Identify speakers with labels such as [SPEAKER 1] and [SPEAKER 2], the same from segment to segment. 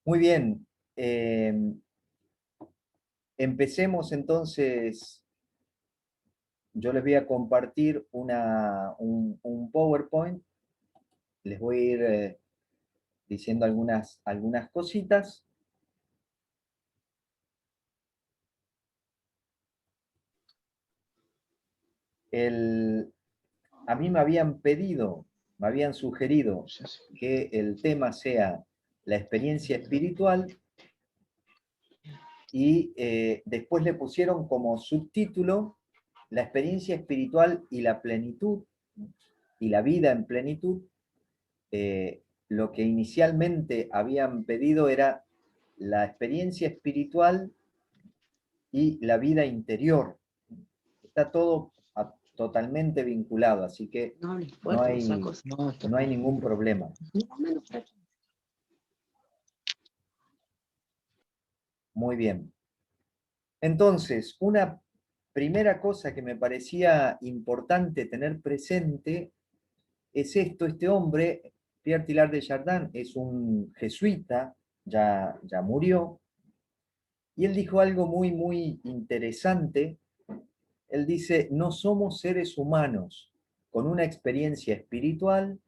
[SPEAKER 1] Muy bien. Empecemos entonces. Yo les voy a compartir un PowerPoint. Les voy a ir diciendo algunas cositas. A mí me habían sugerido que el tema sea la experiencia espiritual y después le pusieron como subtítulo la experiencia espiritual y la plenitud y la vida en plenitud. Lo que inicialmente habían pedido era la experiencia espiritual y la vida interior. Está todo totalmente vinculado, así que
[SPEAKER 2] No hables
[SPEAKER 1] no
[SPEAKER 2] fuerte, esa
[SPEAKER 1] hay,
[SPEAKER 2] cosa.
[SPEAKER 1] no hay ningún problema.
[SPEAKER 2] No, menos para aquí.
[SPEAKER 1] Muy bien. Entonces, una primera cosa que me parecía importante tener presente es esto. Este hombre, Pierre Teilhard de Chardin, es un jesuita, ya murió, y él dijo algo muy interesante. Él dice: no somos seres humanos con una experiencia espiritual,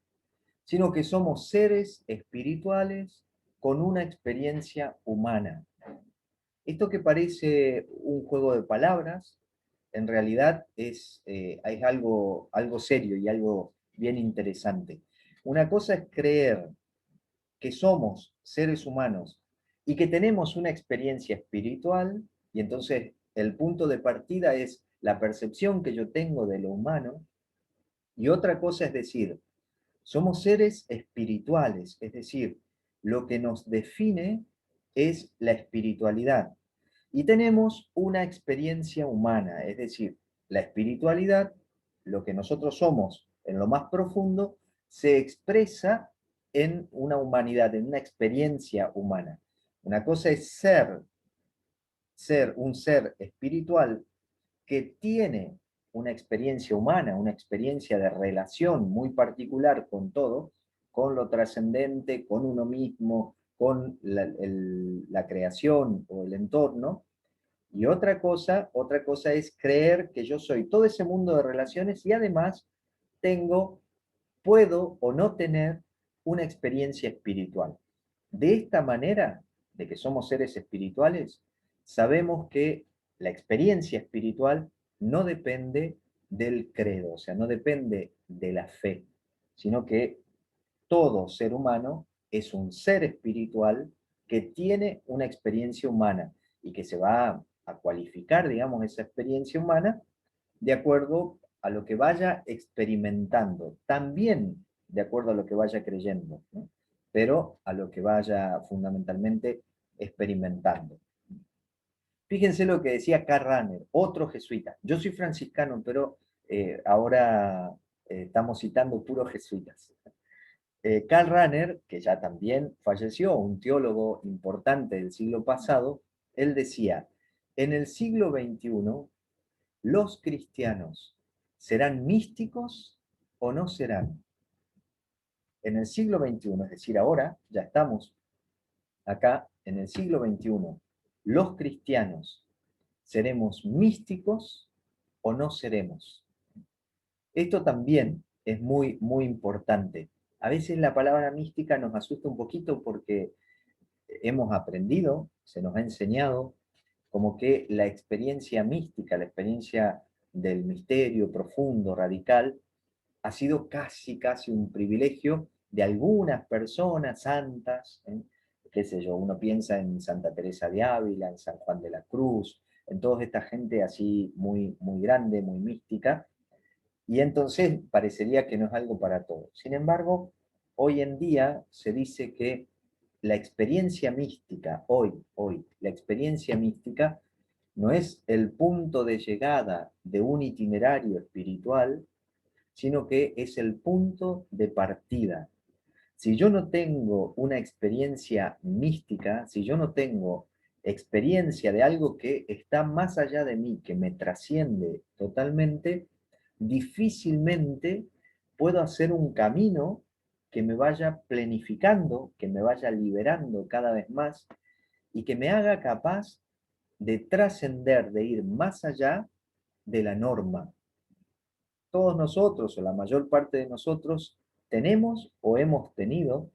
[SPEAKER 1] sino que somos seres espirituales con una experiencia humana. Esto que parece un juego de palabras, en realidad es algo serio y algo bien interesante. Una cosa es creer que somos seres humanos y que tenemos una experiencia espiritual, y entonces el punto de partida es la percepción que yo tengo de lo humano, y otra cosa es decir, somos seres espirituales, es decir, lo que nos define es la espiritualidad. Y tenemos una experiencia humana, es decir, la espiritualidad, lo que nosotros somos en lo más profundo, se expresa en una humanidad, en una experiencia humana. Una cosa es ser un ser espiritual que tiene una experiencia humana, una experiencia de relación muy particular con todo, con lo trascendente, con uno mismo, con la creación o el entorno. Y otra cosa es creer que yo soy todo ese mundo de relaciones y además puedo o no tener una experiencia espiritual. De esta manera, de que somos seres espirituales, sabemos que la experiencia espiritual no depende del credo, o sea, no depende de la fe, sino que todo ser humano es un ser espiritual que tiene una experiencia humana y que se va a cualificar, digamos, esa experiencia humana de acuerdo a lo que vaya experimentando, también de acuerdo a lo que vaya creyendo, ¿no? Pero a lo que vaya fundamentalmente experimentando. Fíjense lo que decía Karl Rahner, otro jesuita. Yo soy franciscano, pero ahora estamos citando puros jesuitas. Karl Rahner, que ya también falleció, un teólogo importante del siglo pasado, él decía: en el siglo XXI, los cristianos serán místicos o no serán. En el siglo XXI, es decir, ahora, ya estamos acá, en el siglo XXI, los cristianos seremos místicos o no seremos. Esto también es muy importante. A veces la palabra mística nos asusta un poquito porque hemos aprendido, se nos ha enseñado, como que la experiencia mística, la experiencia del misterio profundo, radical, ha sido casi un privilegio de algunas personas santas, ¿eh? Qué sé yo, uno piensa en Santa Teresa de Ávila, en San Juan de la Cruz, en toda esta gente así muy grande, muy mística, y entonces parecería que no es algo para todos. Sin embargo, hoy en día se dice que la experiencia mística, la experiencia mística no es el punto de llegada de un itinerario espiritual, sino que es el punto de partida. Si yo no tengo una experiencia mística, si yo no tengo experiencia de algo que está más allá de mí, que me trasciende totalmente, difícilmente puedo hacer un camino que me vaya planificando, que me vaya liberando cada vez más y que me haga capaz de trascender, de ir más allá de la norma. Todos nosotros, o la mayor parte de nosotros, tenemos o hemos tenido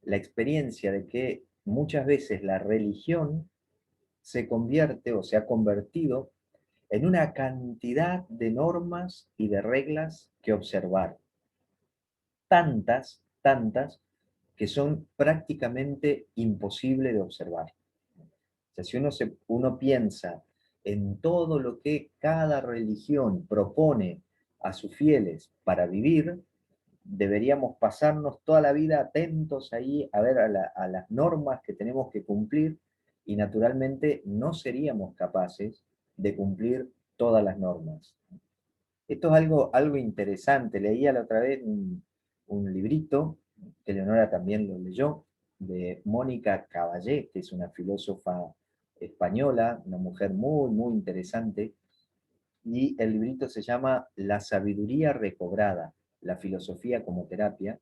[SPEAKER 1] la experiencia de que muchas veces la religión se convierte o se ha convertido en una cantidad de normas y de reglas que observar. Tantas, que son prácticamente imposibles de observar. O sea, si uno piensa en todo lo que cada religión propone a sus fieles para vivir, deberíamos pasarnos toda la vida atentos ahí a ver a las normas que tenemos que cumplir y naturalmente no seríamos capaces de cumplir todas las normas. Esto es algo interesante. Leía la otra vez un librito, que Leonora también lo leyó, de Mónica Caballé, que es una filósofa española, una mujer muy interesante, y el librito se llama La sabiduría recobrada, la filosofía como terapia,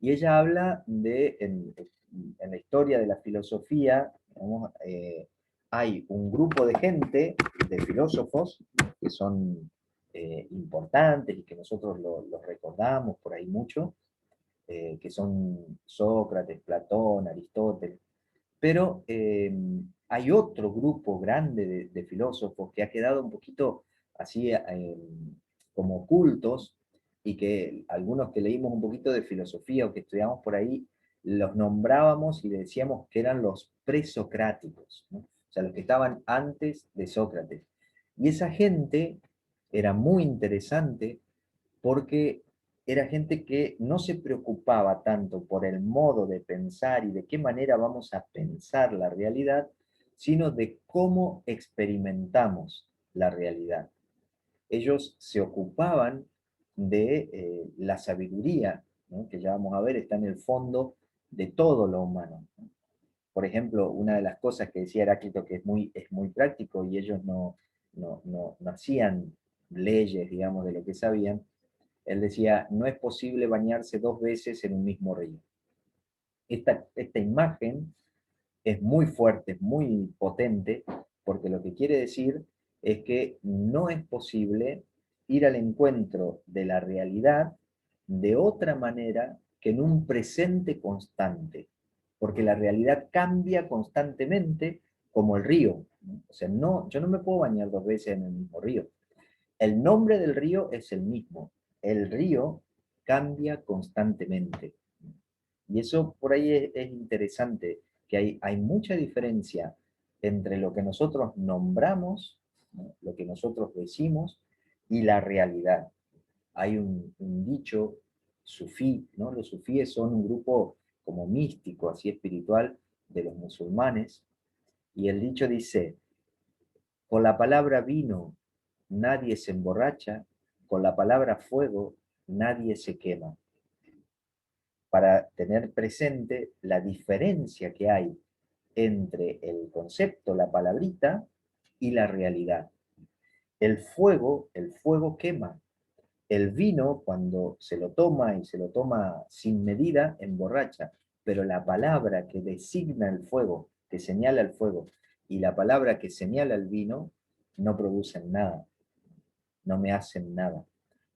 [SPEAKER 1] y ella habla en la historia de la filosofía, digamos, hay un grupo de gente, de filósofos, que son importantes y que nosotros los recordamos por ahí mucho, que son Sócrates, Platón, Aristóteles, pero hay otro grupo grande de filósofos que ha quedado un poquito así como ocultos y que algunos que leímos un poquito de filosofía o que estudiamos por ahí, los nombrábamos y decíamos que eran los presocráticos, ¿no? O sea, los que estaban antes de Sócrates. Y esa gente era muy interesante porque era gente que no se preocupaba tanto por el modo de pensar y de qué manera vamos a pensar la realidad, sino de cómo experimentamos la realidad. Ellos se ocupaban de la sabiduría, ¿no? Que ya vamos a ver, está en el fondo de todo lo humano. Por ejemplo, una de las cosas que decía Heráclito que es muy práctico y ellos no hacían leyes, digamos, de lo que sabían, él decía, no es posible bañarse dos veces en un mismo río. Esta imagen es muy fuerte, es muy potente, porque lo que quiere decir es que no es posible ir al encuentro de la realidad de otra manera que en un presente constante, porque la realidad cambia constantemente como el río. O sea, no, yo no me puedo bañar dos veces en el mismo río. El nombre del río es el mismo. El río cambia constantemente. Y eso por ahí es interesante, que hay mucha diferencia entre lo que nosotros nombramos, ¿no? Lo que nosotros decimos y la realidad. Hay un dicho sufí, ¿no? Los sufíes son un grupo como místico, así espiritual, de los musulmanes, y el dicho dice, con la palabra vino nadie se emborracha, con la palabra fuego nadie se quema. Para tener presente la diferencia que hay entre el concepto, la palabrita, y la realidad. El fuego quema. El vino, cuando se lo toma y se lo toma sin medida, emborracha. Pero la palabra que designa el fuego, que señala el fuego, y la palabra que señala el vino, no producen nada, no me hacen nada.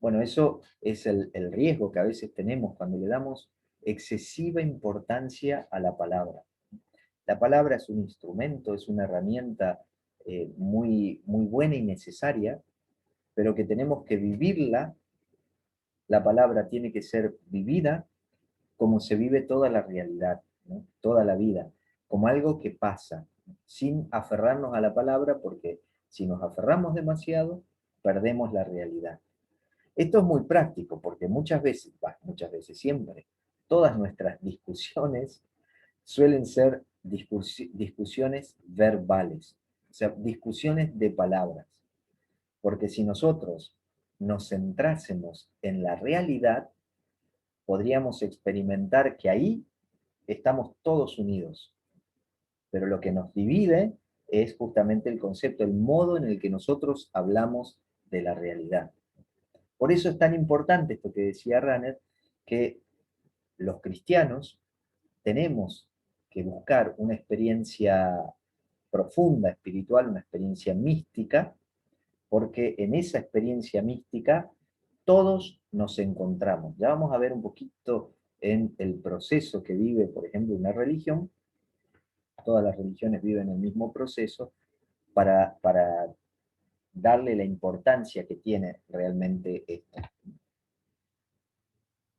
[SPEAKER 1] Bueno, eso es el riesgo que a veces tenemos cuando le damos excesiva importancia a la palabra. La palabra es un instrumento, es una herramienta muy buena y necesaria, pero que tenemos que vivirla. La palabra tiene que ser vivida como se vive toda la realidad, ¿no? Toda la vida, como algo que pasa, sin aferrarnos a la palabra, porque si nos aferramos demasiado, perdemos la realidad. Esto es muy práctico, porque muchas veces siempre, todas nuestras discusiones suelen ser discusiones verbales, o sea, discusiones de palabras. Porque si nosotros nos centrásemos en la realidad, podríamos experimentar que ahí estamos todos unidos. Pero lo que nos divide es justamente el concepto, el modo en el que nosotros hablamos de la realidad. Por eso es tan importante esto que decía Ranner, que los cristianos tenemos que buscar una experiencia profunda, espiritual, una experiencia mística, porque en esa experiencia mística todos nos encontramos. Ya vamos a ver un poquito en el proceso que vive, por ejemplo, una religión. Todas las religiones viven el mismo proceso para darle la importancia que tiene realmente esto.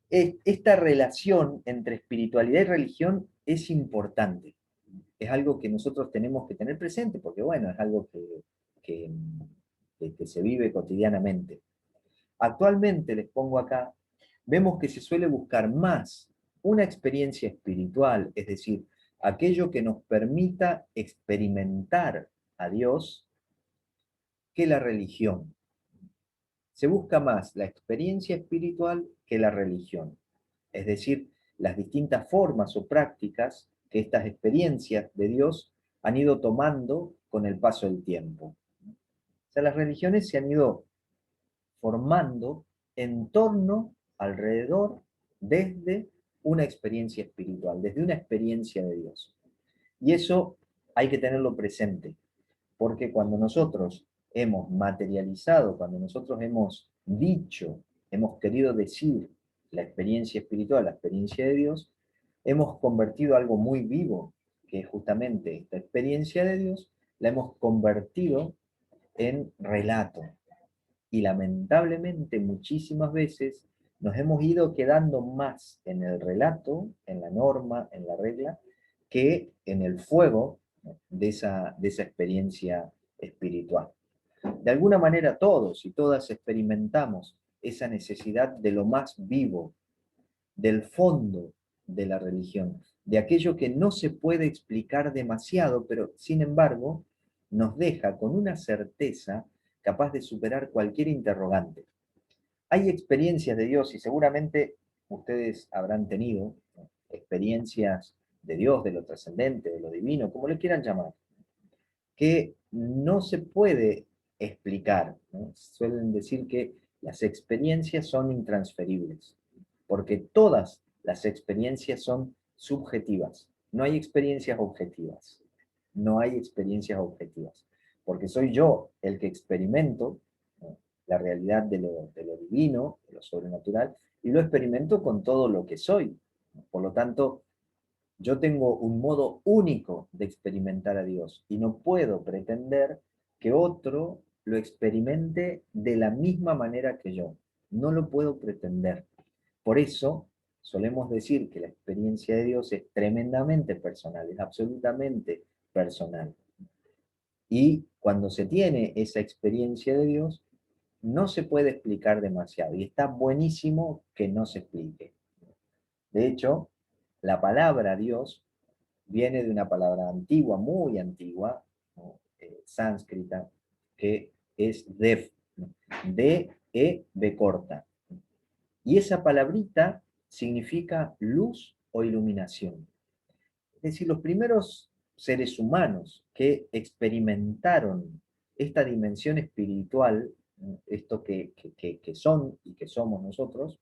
[SPEAKER 1] Esta relación entre espiritualidad y religión es importante. Es algo que nosotros tenemos que tener presente, porque bueno, es algo que, que se vive cotidianamente. Actualmente, les pongo acá, vemos que se suele buscar más una experiencia espiritual, es decir, aquello que nos permita experimentar a Dios, que la religión. Se busca más la experiencia espiritual que la religión, es decir, las distintas formas o prácticas que estas experiencias de Dios han ido tomando con el paso del tiempo. O sea, las religiones se han ido formando en torno, alrededor, desde una experiencia espiritual, desde una experiencia de Dios. Y eso hay que tenerlo presente, porque cuando nosotros hemos materializado, cuando nosotros hemos dicho, hemos querido decir la experiencia espiritual, la experiencia de Dios, hemos convertido algo muy vivo, que es justamente esta experiencia de Dios, la hemos convertido en relato. Y lamentablemente muchísimas veces nos hemos ido quedando más en el relato, en la norma, en la regla, que en el fuego de esa experiencia espiritual. De alguna manera todos y todas experimentamos esa necesidad de lo más vivo, del fondo de la religión, de aquello que no se puede explicar demasiado, pero sin embargo nos deja con una certeza capaz de superar cualquier interrogante. Hay experiencias de Dios y seguramente ustedes habrán tenido experiencias de Dios, de lo trascendente, de lo divino, como le quieran llamar, que no se puede explicar, ¿no? Suelen decir que las experiencias son intransferibles, porque todas las experiencias son subjetivas. No hay experiencias objetivas. No hay experiencias objetivas. Porque soy yo el que experimento, ¿no?, la realidad de lo divino, de lo sobrenatural, y lo experimento con todo lo que soy. Por lo tanto, yo tengo un modo único de experimentar a Dios y no puedo pretender que otro lo experimente de la misma manera que yo. No lo puedo pretender. Por eso solemos decir que la experiencia de Dios es tremendamente personal, es absolutamente personal. Y cuando se tiene esa experiencia de Dios, no se puede explicar demasiado. Y está buenísimo que no se explique. De hecho, la palabra Dios viene de una palabra antigua, muy antigua, ¿no?, sánscrita, que es Dev, ¿no? D-E-B corta. Y esa palabrita significa luz o iluminación. Es decir, los primeros seres humanos que experimentaron esta dimensión espiritual, ¿no?, esto que son y que somos nosotros,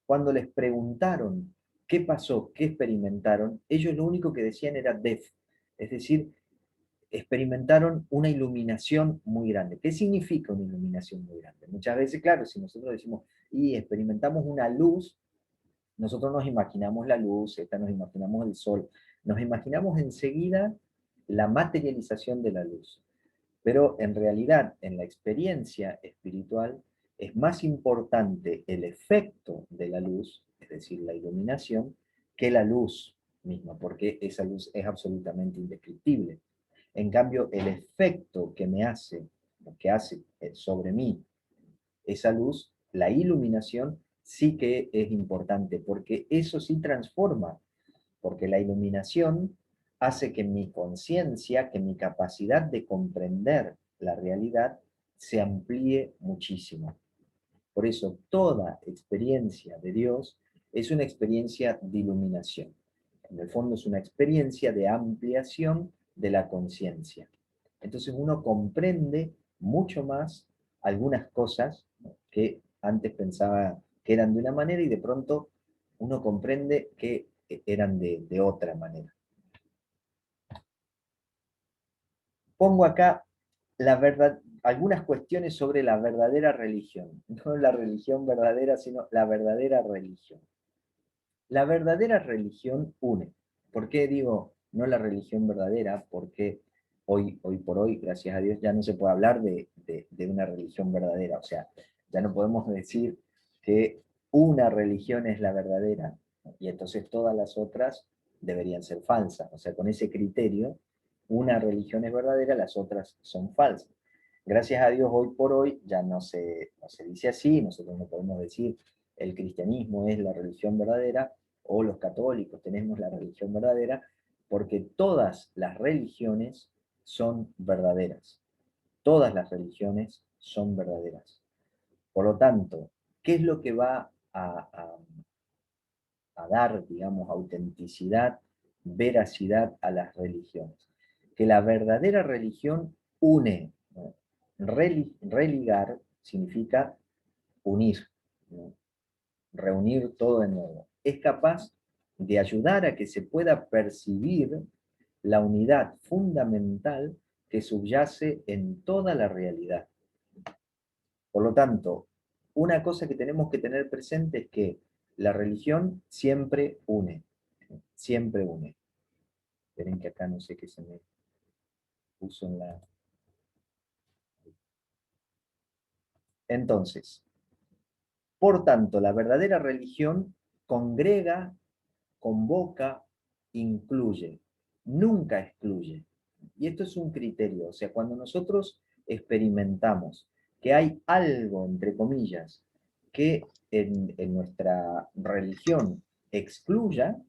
[SPEAKER 1] cuando les preguntaron qué pasó, qué experimentaron, ellos lo único que decían era Dev, es decir, experimentaron una iluminación muy grande. ¿Qué significa una iluminación muy grande? Muchas veces, claro, si nosotros decimos, y experimentamos una luz, nosotros nos imaginamos la luz, esta nos imaginamos el sol, nos imaginamos enseguida la materialización de la luz. Pero en realidad, en la experiencia espiritual, es más importante el efecto de la luz, es decir, la iluminación, que la luz misma, porque esa luz es absolutamente indescriptible. En cambio, el efecto que me hace, que hace sobre mí esa luz, la iluminación, sí que es importante, porque eso sí transforma, porque la iluminación hace que mi conciencia, que mi capacidad de comprender la realidad se amplíe muchísimo. Por eso toda experiencia de Dios es una experiencia de iluminación. En el fondo es una experiencia de ampliación de la conciencia. Entonces uno comprende mucho más algunas cosas, ¿no?, que antes pensaba que eran de una manera y de pronto uno comprende que eran de otra manera. Pongo acá algunas cuestiones sobre la verdadera religión. No la religión verdadera, sino la verdadera religión. La verdadera religión une. ¿Por qué digo no la religión verdadera? Porque hoy por hoy, gracias a Dios, ya no se puede hablar de una religión verdadera. O sea, ya no podemos decir que una religión es la verdadera y entonces todas las otras deberían ser falsas. O sea, con ese criterio, una religión es verdadera, las otras son falsas. Gracias a Dios, hoy por hoy ya no se dice así. Nosotros no podemos decir el cristianismo es la religión verdadera o los católicos tenemos la religión verdadera, porque todas las religiones son verdaderas. Todas las religiones son verdaderas. Por lo tanto, ¿qué es lo que va a dar, digamos, autenticidad, veracidad a las religiones? Que la verdadera religión une, ¿no? Religar significa unir, ¿no? Reunir todo de nuevo. Es capaz de ayudar a que se pueda percibir la unidad fundamental que subyace en toda la realidad. Por lo tanto, una cosa que tenemos que tener presente es que la religión siempre une, siempre une. Esperen que acá no sé qué se me puso en la... Entonces, por tanto, la verdadera religión congrega, convoca, incluye, nunca excluye. Y esto es un criterio, o sea, cuando nosotros experimentamos que hay algo, entre comillas, que en nuestra religión excluya,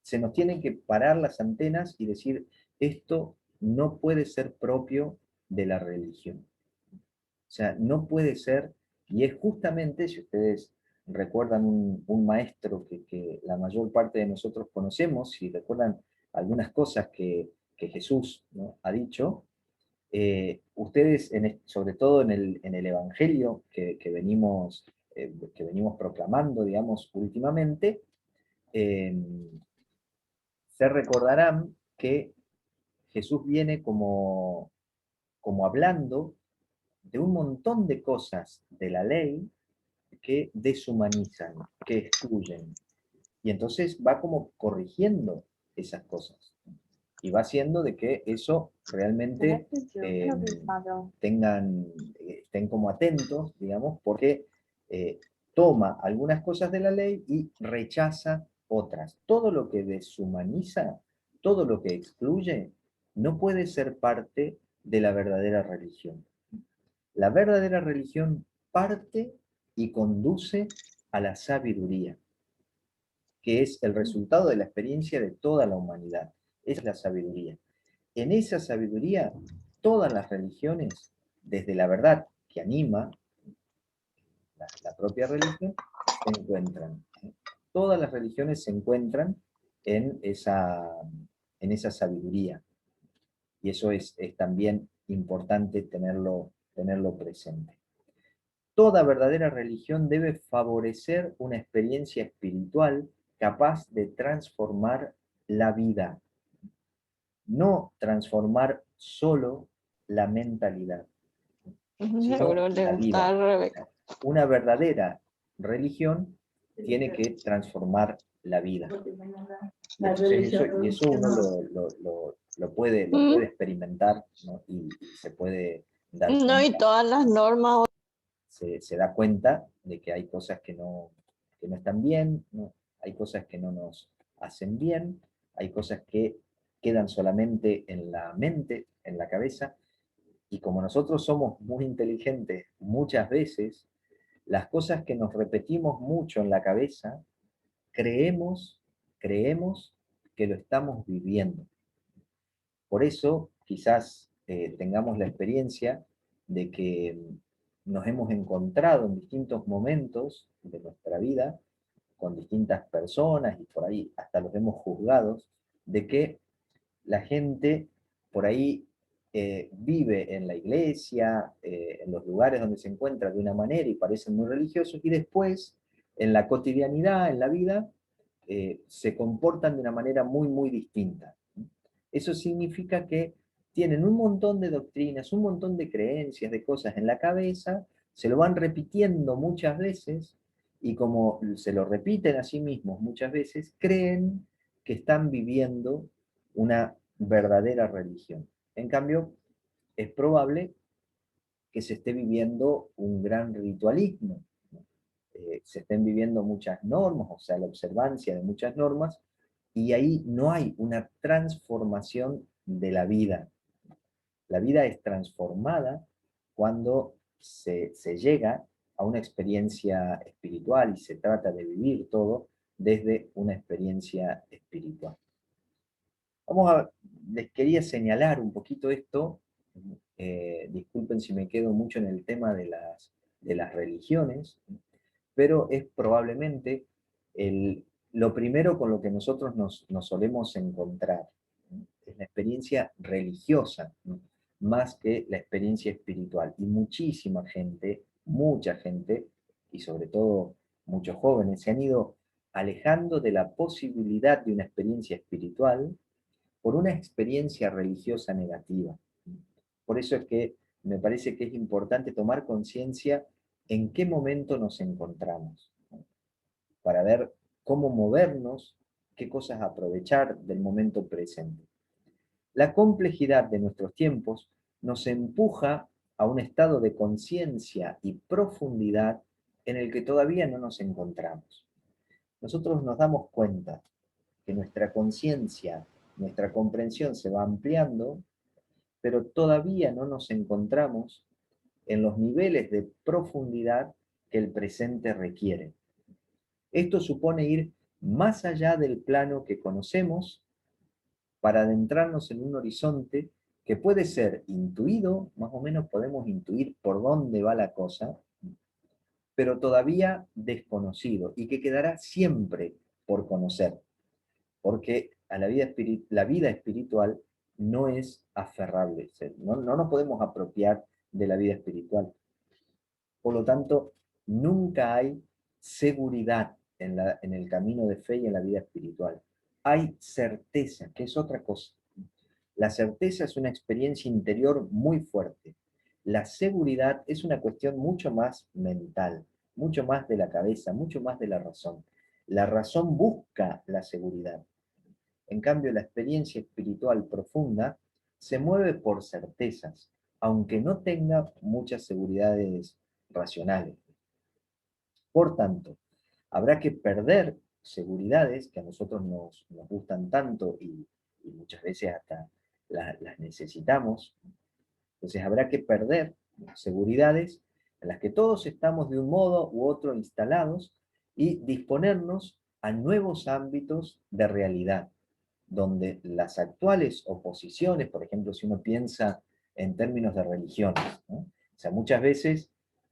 [SPEAKER 1] se nos tienen que parar las antenas y decir, esto no puede ser propio de la religión. O sea, no puede ser, y es justamente, si ustedes recuerdan un maestro que la mayor parte de nosotros conocemos, si recuerdan algunas cosas que Jesús, ¿no?, ha dicho, ustedes, sobre todo en el Evangelio que venimos proclamando, digamos, últimamente, eh, se recordarán que Jesús viene como hablando de un montón de cosas de la ley que deshumanizan, que excluyen. Y entonces va como corrigiendo esas cosas. Y va haciendo de que eso realmente estén como atentos, digamos, porque toma algunas cosas de la ley y rechaza otras. Todo lo que deshumaniza, todo lo que excluye, no puede ser parte de la verdadera religión. La verdadera religión parte y conduce a la sabiduría, que es el resultado de la experiencia de toda la humanidad. Es la sabiduría. En esa sabiduría, todas las religiones, desde la verdad que anima la propia religión, se encuentran. Todas las religiones se encuentran en esa sabiduría. Y eso es también importante tenerlo presente. Toda verdadera religión debe favorecer una experiencia espiritual capaz de transformar la vida, no transformar solo la mentalidad, sino
[SPEAKER 2] Seguro le
[SPEAKER 1] la
[SPEAKER 2] gusta
[SPEAKER 1] vida.
[SPEAKER 2] a Rebeca.
[SPEAKER 1] Una verdadera religión tiene que transformar la vida. Entonces eso uno lo puede experimentar, ¿no? Y se puede dar
[SPEAKER 2] No, y
[SPEAKER 1] cuenta.
[SPEAKER 2] todas las normas.
[SPEAKER 1] Se da cuenta de que hay cosas que no están bien, ¿no? Hay cosas que no nos hacen bien, hay cosas que quedan solamente en la mente, en la cabeza, y como nosotros somos muy inteligentes muchas veces, las cosas que nos repetimos mucho en la cabeza, creemos que lo estamos viviendo. Por eso quizás tengamos la experiencia de que nos hemos encontrado en distintos momentos de nuestra vida con distintas personas y por ahí hasta los hemos juzgado, de que la gente por ahí vive en la iglesia, en los lugares donde se encuentra de una manera y parecen muy religiosos, y después en la cotidianidad, en la vida, se comportan de una manera muy, muy distinta. Eso significa que tienen un montón de doctrinas, un montón de creencias, de cosas en la cabeza, se lo van repitiendo muchas veces, y como se lo repiten a sí mismos muchas veces, creen que están viviendo una verdadera religión. En cambio, es probable que se esté viviendo un gran ritualismo, ¿no? Se estén viviendo muchas normas, o sea, la observancia de muchas normas, y ahí no hay una transformación de la vida. La vida es transformada cuando se llega a una experiencia espiritual y se trata de vivir todo desde una experiencia espiritual. Les quería señalar un poquito esto, disculpen si me quedo mucho en el tema de las religiones, pero es probablemente lo primero con lo que nosotros nos solemos encontrar, ¿no? Es la experiencia religiosa, ¿no? Más que la experiencia espiritual. Y mucha gente, y sobre todo muchos jóvenes, se han ido alejando de la posibilidad de una experiencia espiritual por una experiencia religiosa negativa. Por eso es que me parece que es importante tomar conciencia en qué momento nos encontramos, ¿no? Para ver cómo movernos, qué cosas aprovechar del momento presente. La complejidad de nuestros tiempos nos empuja a un estado de conciencia y profundidad en el que todavía no nos encontramos. Nosotros nos damos cuenta que nuestra conciencia, nuestra comprensión se va ampliando, pero todavía no nos encontramos en los niveles de profundidad que el presente requiere. Esto supone ir más allá del plano que conocemos para adentrarnos en un horizonte que puede ser intuido, más o menos podemos intuir por dónde va la cosa, pero todavía desconocido y que quedará siempre por conocer, porque a la vida espiritual no es aferrable, no nos podemos apropiar de la vida espiritual. Por lo tanto, nunca hay seguridad en el camino de fe y en la vida espiritual. Hay certeza, que es otra cosa. La certeza es una experiencia interior muy fuerte. La seguridad es una cuestión mucho más mental, mucho más de la cabeza, mucho más de la razón. La razón busca la seguridad. En cambio, la experiencia espiritual profunda se mueve por certezas, aunque no tenga muchas seguridades racionales. Por tanto, habrá que perder seguridades que a nosotros nos gustan tanto y muchas veces hasta las necesitamos. Entonces habrá que perder seguridades en las que todos estamos de un modo u otro instalados y disponernos a nuevos ámbitos de realidad, donde las actuales oposiciones, por ejemplo, si uno piensa en términos de religiones, ¿no? O sea, muchas veces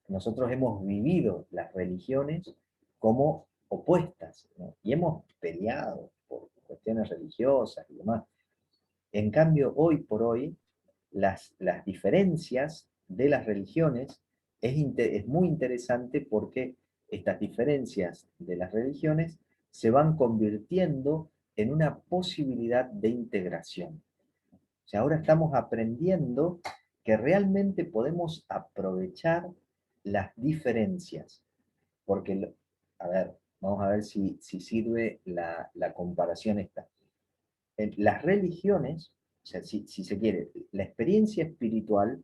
[SPEAKER 1] nosotros hemos vivido las religiones como opuestas, ¿no? Y hemos peleado por cuestiones religiosas y demás. En cambio, hoy por hoy, las diferencias de las religiones es muy interesante porque estas diferencias de las religiones se van convirtiendo en una posibilidad de integración. O sea, ahora estamos aprendiendo que realmente podemos aprovechar las diferencias, porque, a ver, vamos a ver si sirve la comparación esta. Las religiones, o sea, si se quiere, la experiencia espiritual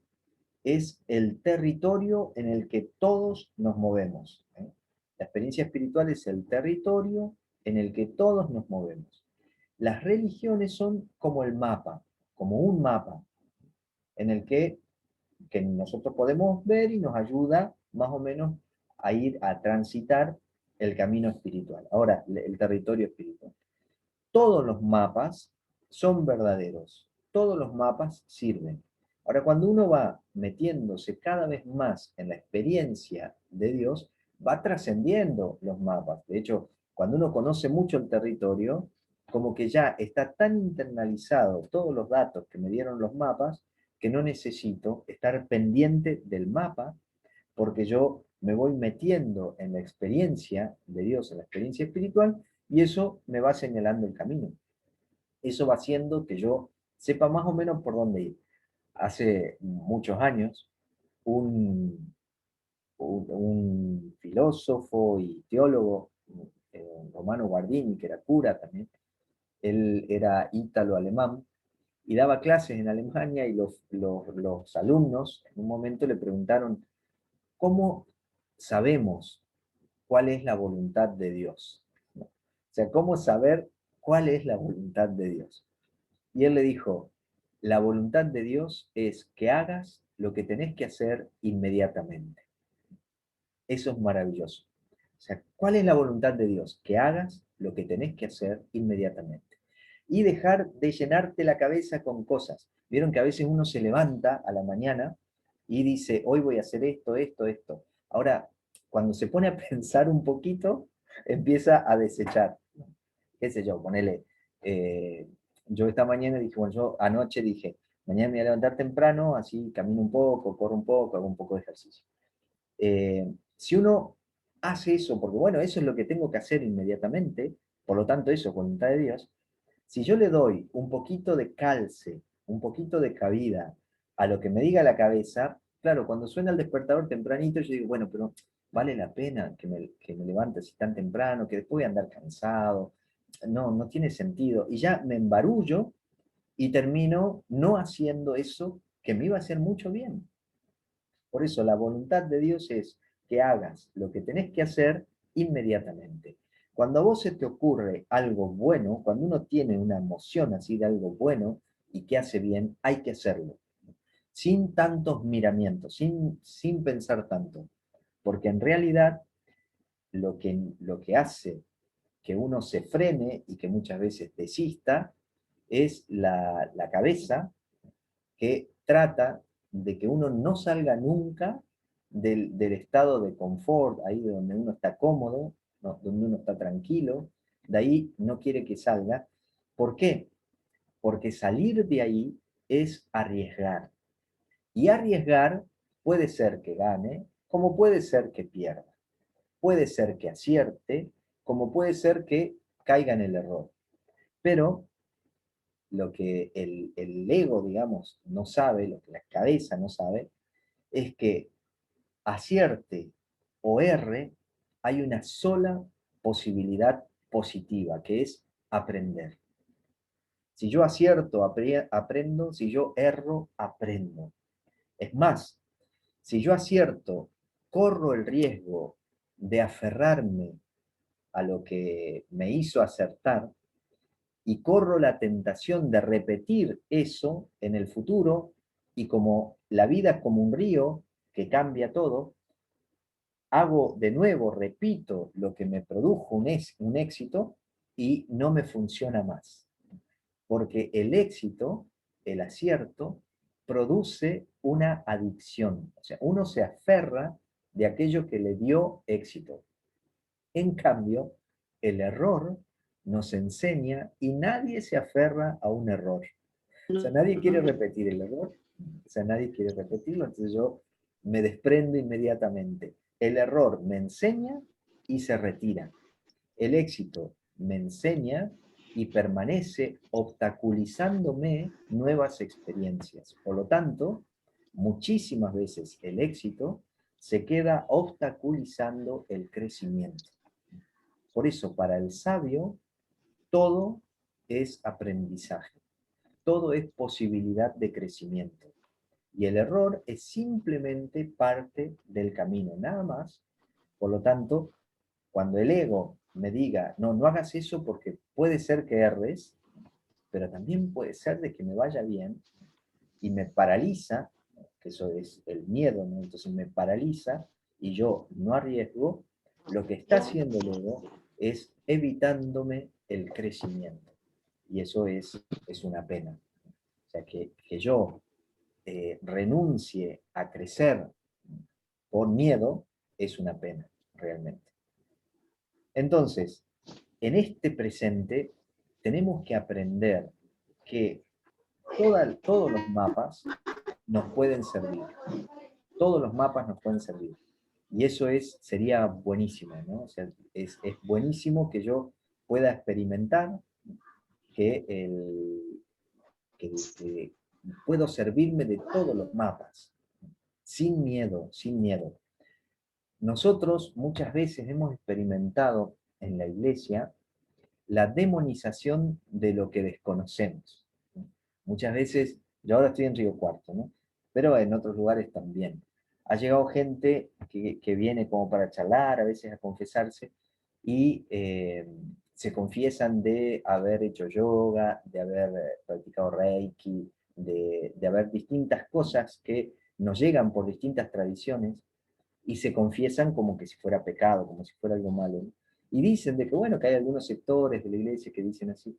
[SPEAKER 1] es el territorio en el que todos nos movemos, ¿eh? La experiencia espiritual es el territorio en el que todos nos movemos. Las religiones son como el mapa, como un mapa, en el que nosotros podemos ver y nos ayuda más o menos a ir a transitar el camino espiritual. Ahora, el territorio espiritual. Todos los mapas son verdaderos, todos los mapas sirven. Ahora, cuando uno va metiéndose cada vez más en la experiencia de Dios, va trascendiendo los mapas. De hecho, cuando uno conoce mucho el territorio, como que ya está tan internalizado todos los datos que me dieron los mapas, que no necesito estar pendiente del mapa, porque yo me voy metiendo en la experiencia de Dios, en la experiencia espiritual, y eso me va señalando el camino. Eso va haciendo que yo sepa más o menos por dónde ir. Hace muchos años, un, un filósofo y teólogo, Romano Guardini, que era cura también, él era ítalo-alemán, y daba clases en Alemania, y los alumnos en un momento le preguntaron, ¿cómo sabemos cuál es la voluntad de Dios? ¿No? O sea, ¿cómo saber cuál es la voluntad de Dios? Y él le dijo, la voluntad de Dios es que hagas lo que tenés que hacer inmediatamente. Eso es maravilloso. O sea, ¿cuál es la voluntad de Dios? Que hagas lo que tenés que hacer inmediatamente. Y dejar de llenarte la cabeza con cosas. Vieron que a veces uno se levanta a la mañana y dice, hoy voy a hacer esto, esto, esto. Ahora, cuando se pone a pensar un poquito, empieza a desechar. Qué sé yo, ponele. Yo esta mañana dije, bueno, yo anoche dije, mañana me voy a levantar temprano, así camino un poco, corro un poco, hago un poco de ejercicio. Si uno hace eso, porque bueno, eso es lo que tengo que hacer inmediatamente, por lo tanto eso es voluntad de Dios, si yo le doy un poquito de calce, un poquito de cabida a lo que me diga la cabeza, claro, cuando suena el despertador tempranito, yo digo, bueno, pero vale la pena que me levante así tan temprano, que después voy a andar cansado, no tiene sentido, y ya me embarullo y termino no haciendo eso que me iba a hacer mucho bien. Por eso la voluntad de Dios es que hagas lo que tenés que hacer inmediatamente. Cuando a vos se te ocurre algo bueno, cuando uno tiene una emoción así de algo bueno y que hace bien, hay que hacerlo. Sin tantos miramientos, sin pensar tanto. Porque en realidad lo que hace que uno se frene y que muchas veces desista es la cabeza que trata de que uno no salga nunca del estado de confort, ahí de donde uno está cómodo, ¿no? Donde uno está tranquilo, de ahí no quiere que salga. ¿Por qué? Porque salir de ahí es arriesgar. Y arriesgar puede ser que gane, como puede ser que pierda. Puede ser que acierte, como puede ser que caiga en el error. Pero lo que el ego, digamos, no sabe, lo que la cabeza no sabe, es que acierte o erre, hay una sola posibilidad positiva, que es aprender. Si yo acierto, aprendo, si yo erro, aprendo. Es más, si yo acierto, corro el riesgo de aferrarme a lo que me hizo acertar, y corro la tentación de repetir eso en el futuro, y como la vida es como un río que cambia todo, hago de nuevo, repito lo que me produjo un éxito y no me funciona más. Porque el éxito, el acierto, produce una adicción. O sea, uno se aferra de aquello que le dio éxito. En cambio, el error nos enseña y nadie se aferra a un error. O sea, nadie quiere repetir el error, o sea, nadie quiere repetirlo, entonces yo me desprendo inmediatamente. El error me enseña y se retira. El éxito me enseña y permanece obstaculizándome nuevas experiencias. Por lo tanto, muchísimas veces el éxito se queda obstaculizando el crecimiento. Por eso, para el sabio, todo es aprendizaje, todo es posibilidad de crecimiento. Y el error es simplemente parte del camino, nada más. Por lo tanto, cuando el ego me diga, no hagas eso porque puede ser que erres, pero también puede ser de que me vaya bien, y me paraliza, que eso es el miedo, ¿no? Entonces me paraliza y yo no arriesgo, lo que está haciendo el ego es evitándome el crecimiento. Y eso es una pena. O sea, que yo renuncie a crecer por miedo es una pena, realmente. Entonces, en este presente tenemos que aprender que todos los mapas nos pueden servir. Todos los mapas nos pueden servir. Y eso sería buenísimo, ¿no? O sea, es buenísimo que yo pueda experimentar que, que puedo servirme de todos los mapas, sin miedo, sin miedo. Nosotros muchas veces hemos experimentado en la iglesia la demonización de lo que desconocemos. Muchas veces, yo ahora estoy en Río Cuarto, ¿no? Pero en otros lugares también. Ha llegado gente que viene como para charlar, a veces a confesarse, y se confiesan de haber hecho yoga, de haber practicado Reiki, de haber distintas cosas que nos llegan por distintas tradiciones, y se confiesan como que si fuera pecado, como si fuera algo malo, ¿no? Y dicen de que, bueno, que hay algunos sectores de la iglesia que dicen así.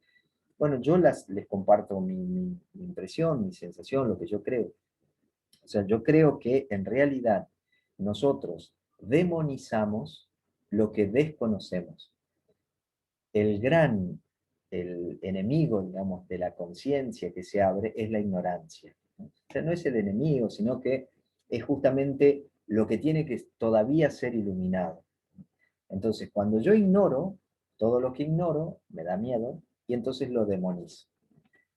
[SPEAKER 1] Bueno, yo les comparto mi impresión, mi sensación, lo que yo creo. O sea, yo creo que en realidad nosotros demonizamos lo que desconocemos. El gran, el enemigo, digamos, de la conciencia que se abre es la ignorancia, ¿no? O sea, no es el enemigo, sino que es justamente lo que tiene que todavía ser iluminado. Entonces, cuando yo ignoro, todo lo que ignoro me da miedo y entonces lo demonizo.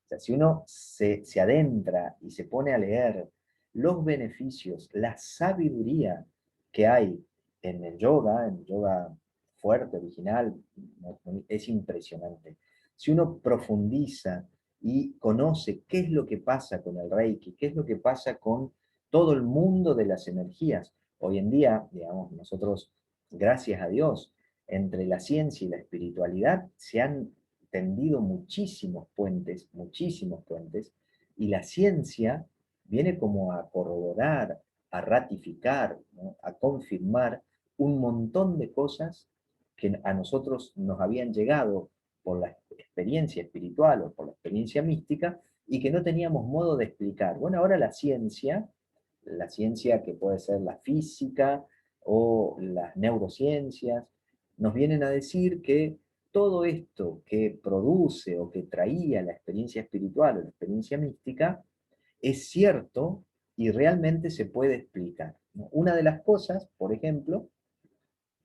[SPEAKER 1] O sea, si uno se adentra y se pone a leer los beneficios, la sabiduría que hay en el yoga fuerte, original, es impresionante. Si uno profundiza y conoce qué es lo que pasa con el Reiki, qué es lo que pasa con todo el mundo de las energías. Hoy en día, digamos, nosotros, gracias a Dios, entre la ciencia y la espiritualidad se han tendido muchísimos puentes, y la ciencia viene como a corroborar, a ratificar, ¿no? A confirmar un montón de cosas que a nosotros nos habían llegado por la experiencia espiritual o por la experiencia mística y que no teníamos modo de explicar. Bueno, ahora la ciencia que puede ser la física o las neurociencias, nos vienen a decir que todo esto que produce o que traía la experiencia espiritual o la experiencia mística es cierto y realmente se puede explicar, ¿no? Una de las cosas, por ejemplo,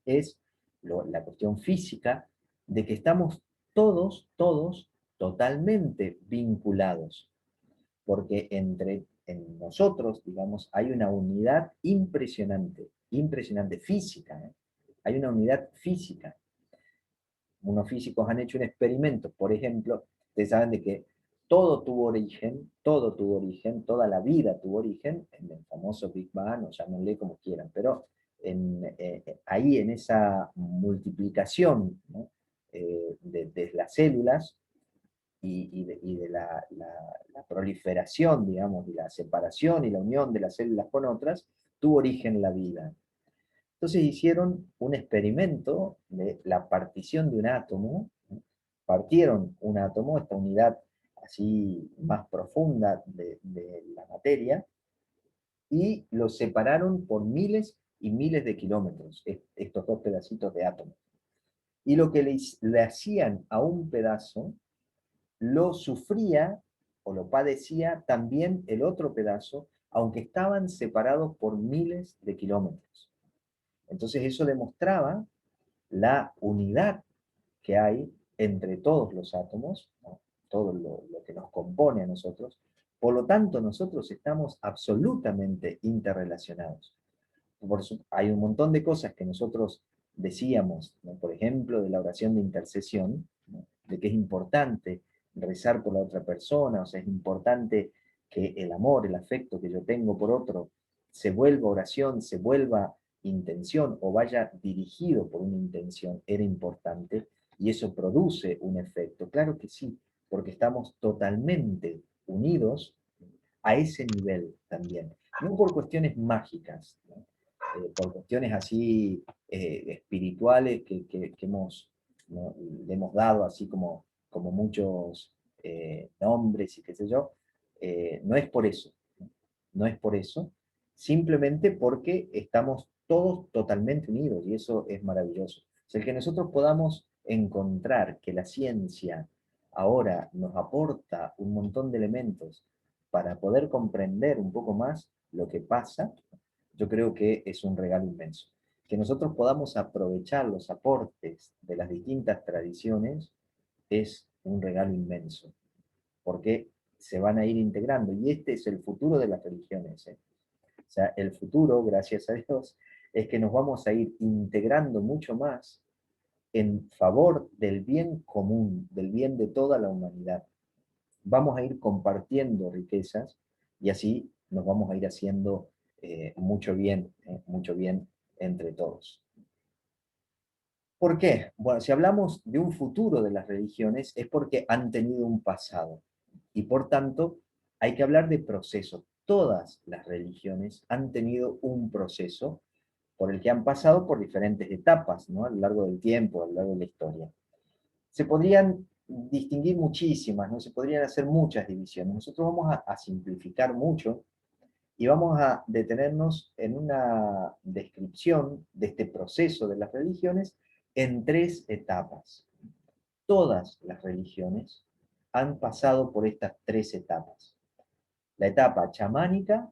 [SPEAKER 1] es la cuestión física de que estamos todos totalmente vinculados, porque en nosotros, digamos, hay una unidad impresionante física, ¿eh? Hay una unidad física. Unos físicos han hecho un experimento, por ejemplo, ustedes saben de que todo tuvo origen, toda la vida tuvo origen en el famoso Big Bang, o llámenle como quieran, pero ahí en esa multiplicación, ¿no? De las células y de la proliferación, digamos, y la separación y la unión de las células con otras, tuvo origen la vida. Entonces hicieron un experimento de la partición de un átomo, ¿no? Partieron un átomo, esta unidad así más profunda de la materia, y lo separaron por miles y miles de kilómetros, estos dos pedacitos de átomo. Y lo que le hacían a un pedazo, lo sufría o lo padecía también el otro pedazo, aunque estaban separados por miles de kilómetros. Entonces eso demostraba la unidad que hay entre todos los átomos, ¿no? Todo lo que nos compone a nosotros. Por lo tanto, nosotros estamos absolutamente interrelacionados. Hay un montón de cosas que nosotros decíamos, ¿no? Por ejemplo, de la oración de intercesión, ¿no? De que es importante rezar por la otra persona, o sea, es importante que el amor, el afecto que yo tengo por otro, se vuelva oración, se vuelva intención o vaya dirigido por una intención, era importante, y eso produce un efecto. Claro que sí, porque estamos totalmente unidos a ese nivel también. No por cuestiones mágicas, ¿no? Por cuestiones así espirituales que hemos, ¿no? Le hemos dado así como muchos nombres y qué sé yo. No es por eso, ¿no? No es por eso, simplemente porque estamos todos totalmente unidos y eso es maravilloso. O sea, el que nosotros podamos encontrar que la ciencia ahora nos aporta un montón de elementos para poder comprender un poco más lo que pasa, yo creo que es un regalo inmenso. que nosotros podamos aprovechar los aportes de las distintas tradiciones es un regalo inmenso, porque se van a ir integrando, y este es el futuro de las religiones, ¿eh? O sea, el futuro, gracias a Dios, es que nos vamos a ir integrando mucho más en favor del bien común, del bien de toda la humanidad. Vamos a ir compartiendo riquezas y así nos vamos a ir haciendo mucho bien entre todos. ¿Por qué? Bueno, si hablamos de un futuro de las religiones es porque han tenido un pasado y por tanto hay que hablar de procesos. Todas las religiones han tenido un proceso por el que han pasado por diferentes etapas, ¿no? A lo largo del tiempo, a lo largo de la historia. Se podrían distinguir muchísimas, ¿no? Se podrían hacer muchas divisiones. Nosotros vamos a simplificar mucho y vamos a detenernos en una descripción de este proceso de las religiones en tres etapas. Todas las religiones han pasado por estas tres etapas. La etapa chamánica,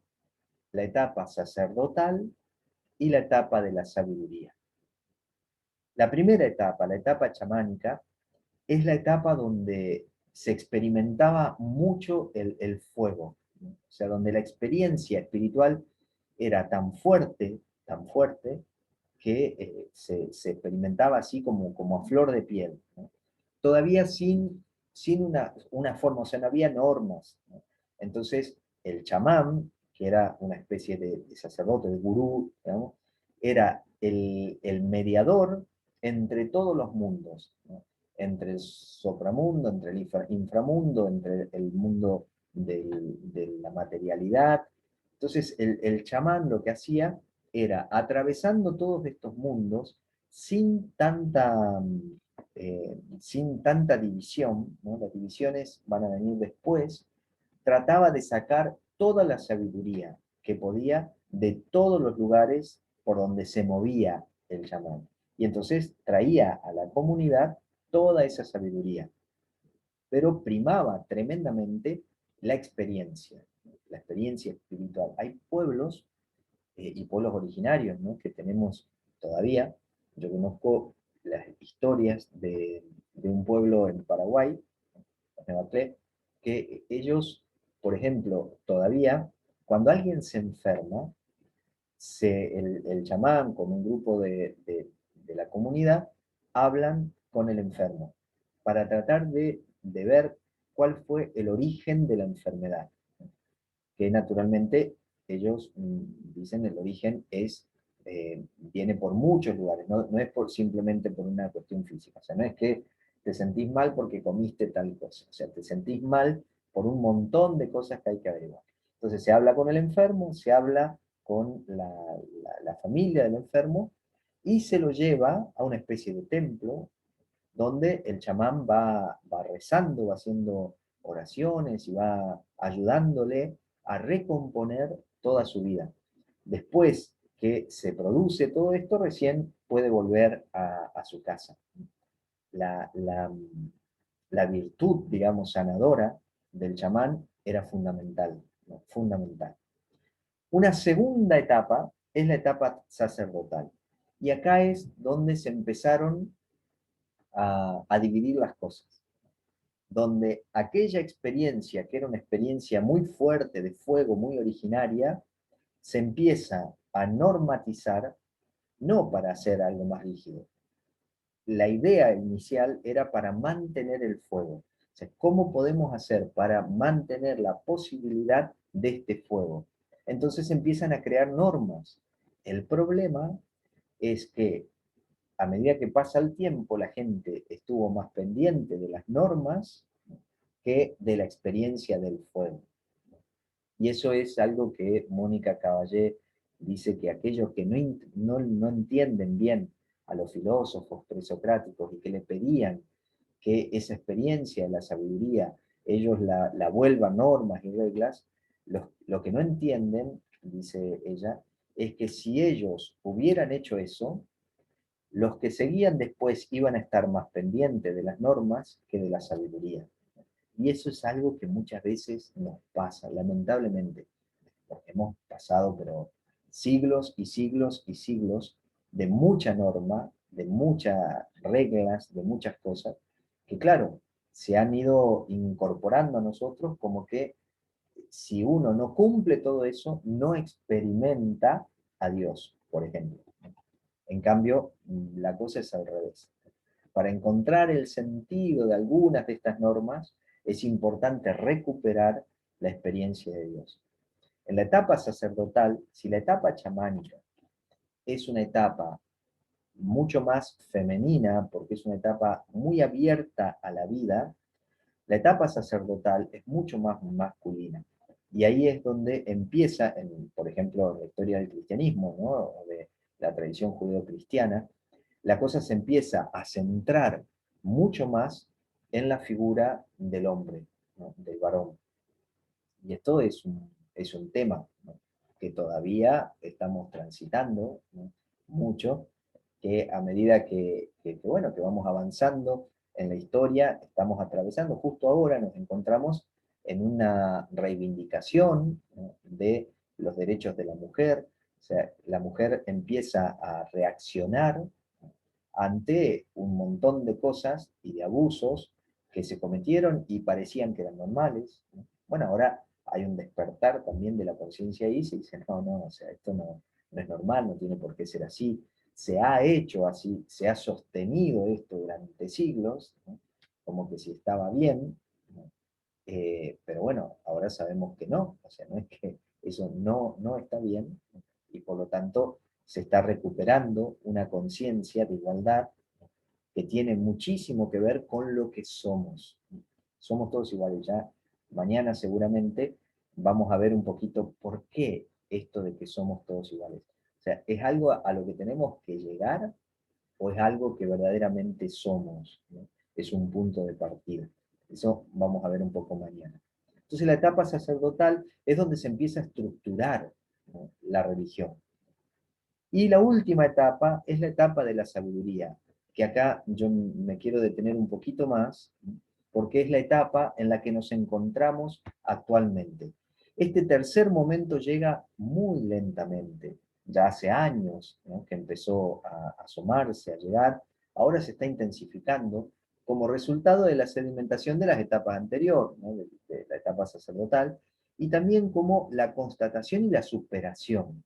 [SPEAKER 1] la etapa sacerdotal y la etapa de la sabiduría. La primera etapa, la etapa chamánica, es la etapa donde se experimentaba mucho el fuego, ¿no? O sea, donde la experiencia espiritual era tan fuerte, que se experimentaba así como a flor de piel, ¿no? Todavía sin una forma, o sea, no había normas, ¿no? Entonces, el chamán, que era una especie de sacerdote, de gurú, digamos, era el mediador entre todos los mundos, ¿no? Entre el sopramundo, entre el inframundo, entre el mundo de la materialidad. Entonces, el chamán lo que hacía era, atravesando todos estos mundos, sin tanta división, ¿no? Las divisiones van a venir después, trataba de sacar toda la sabiduría que podía de todos los lugares por donde se movía el chamán. Y entonces traía a la comunidad toda esa sabiduría, pero primaba tremendamente la experiencia espiritual. Hay pueblos y pueblos originarios, ¿no? Que tenemos todavía. Yo conozco las historias de un pueblo en Paraguay, que ellos, por ejemplo, todavía, cuando alguien se enferma, el chamán con un grupo de la comunidad hablan con el enfermo para tratar de ver cuál fue el origen de la enfermedad, que naturalmente ellos dicen el origen viene por muchos lugares, no es simplemente por una cuestión física, o sea, no es que te sentís mal porque comiste tal cosa, o sea, te sentís mal por un montón de cosas que hay que averiguar. Entonces se habla con el enfermo, se habla con la familia del enfermo y se lo lleva a una especie de templo donde el chamán va rezando, va haciendo oraciones y va ayudándole a recomponer toda su vida. Después que se produce todo esto, recién puede volver a su casa. La, la, la virtud, digamos, sanadora del chamán era fundamental, ¿no? Fundamental. Una segunda etapa es la etapa sacerdotal. Y acá es donde se empezaron a dividir las cosas, donde aquella experiencia, que era una experiencia muy fuerte de fuego, muy originaria, se empieza a normatizar, no para hacer algo más rígido. La idea inicial era para mantener el fuego. O sea, ¿cómo podemos hacer para mantener la posibilidad de este fuego? Entonces empiezan a crear normas. El problema es que a medida que pasa el tiempo, la gente estuvo más pendiente de las normas que de la experiencia del fuego. Y eso es algo que Mónica Caballé dice, que aquellos que no entienden bien a los filósofos presocráticos y que le pedían que esa experiencia de la sabiduría ellos la vuelvan normas y reglas, lo que no entienden, dice ella, es que si ellos hubieran hecho eso, los que seguían después iban a estar más pendientes de las normas que de la sabiduría. Y eso es algo que muchas veces nos pasa, lamentablemente, porque hemos pasado, pero siglos y siglos y siglos de mucha norma, de muchas reglas, de muchas cosas, que claro, se han ido incorporando a nosotros como que si uno no cumple todo eso, no experimenta a Dios, por ejemplo. En cambio, la cosa es al revés. Para encontrar el sentido de algunas de estas normas, es importante recuperar la experiencia de Dios. En la etapa sacerdotal, si la etapa chamánica es una etapa mucho más femenina, porque es una etapa muy abierta a la vida, la etapa sacerdotal es mucho más masculina. Y ahí es donde empieza, por ejemplo, la historia del cristianismo, ¿no? O de la tradición judeo-cristiana, la cosa se empieza a centrar mucho más en la figura del hombre, ¿no? Del varón. Y esto es un tema, ¿no? Que todavía estamos transitando, ¿no? Mucho, que a medida bueno, que vamos avanzando en la historia, estamos atravesando, justo ahora nos encontramos en una reivindicación, ¿no? De los derechos de la mujer, o sea, la mujer empieza a reaccionar ante un montón de cosas y de abusos que se cometieron y parecían que eran normales, ¿no? Bueno, ahora hay un despertar también de la conciencia ahí, se dice, no, no, o sea, esto no es normal, no tiene por qué ser así, se ha hecho así, se ha sostenido esto durante siglos, ¿no? Como que si estaba bien, ¿no? Pero bueno, ahora sabemos que no, o sea, no es que eso no está bien, ¿no? Y por lo tanto se está recuperando una conciencia de igualdad que tiene muchísimo que ver con lo que somos. Somos todos iguales. Ya mañana seguramente vamos a ver un poquito por qué esto de que somos todos iguales. O sea, ¿es algo a lo que tenemos que llegar o es algo que verdaderamente somos, ¿no? Es un punto de partida. Eso vamos a ver un poco mañana. Entonces la etapa sacerdotal es donde se empieza a estructurar, ¿no? La religión. Y la última etapa es la etapa de la sabiduría, que acá yo me quiero detener un poquito más, porque es la etapa en la que nos encontramos actualmente. Este tercer momento llega muy lentamente, ya hace años, ¿no? Que empezó a asomarse, a llegar, ahora se está intensificando como resultado de la sedimentación de las etapas anteriores, ¿no? De la etapa sacerdotal, y también como la constatación y la superación.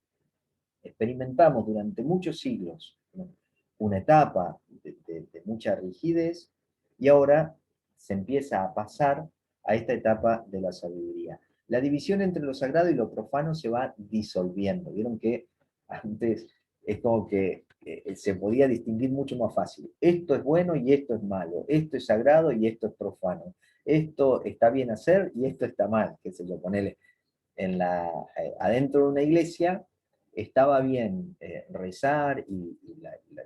[SPEAKER 1] Experimentamos durante muchos siglos, ¿no? Una etapa de mucha rigidez y ahora se empieza a pasar a esta etapa de la sabiduría. La división entre lo sagrado y lo profano se va disolviendo. Vieron que antes es como que se podía distinguir mucho más fácil. Esto es bueno y esto es malo. Esto es sagrado y esto es profano. Esto está bien hacer y esto está mal, qué sé yo, ponele adentro de una iglesia estaba bien rezar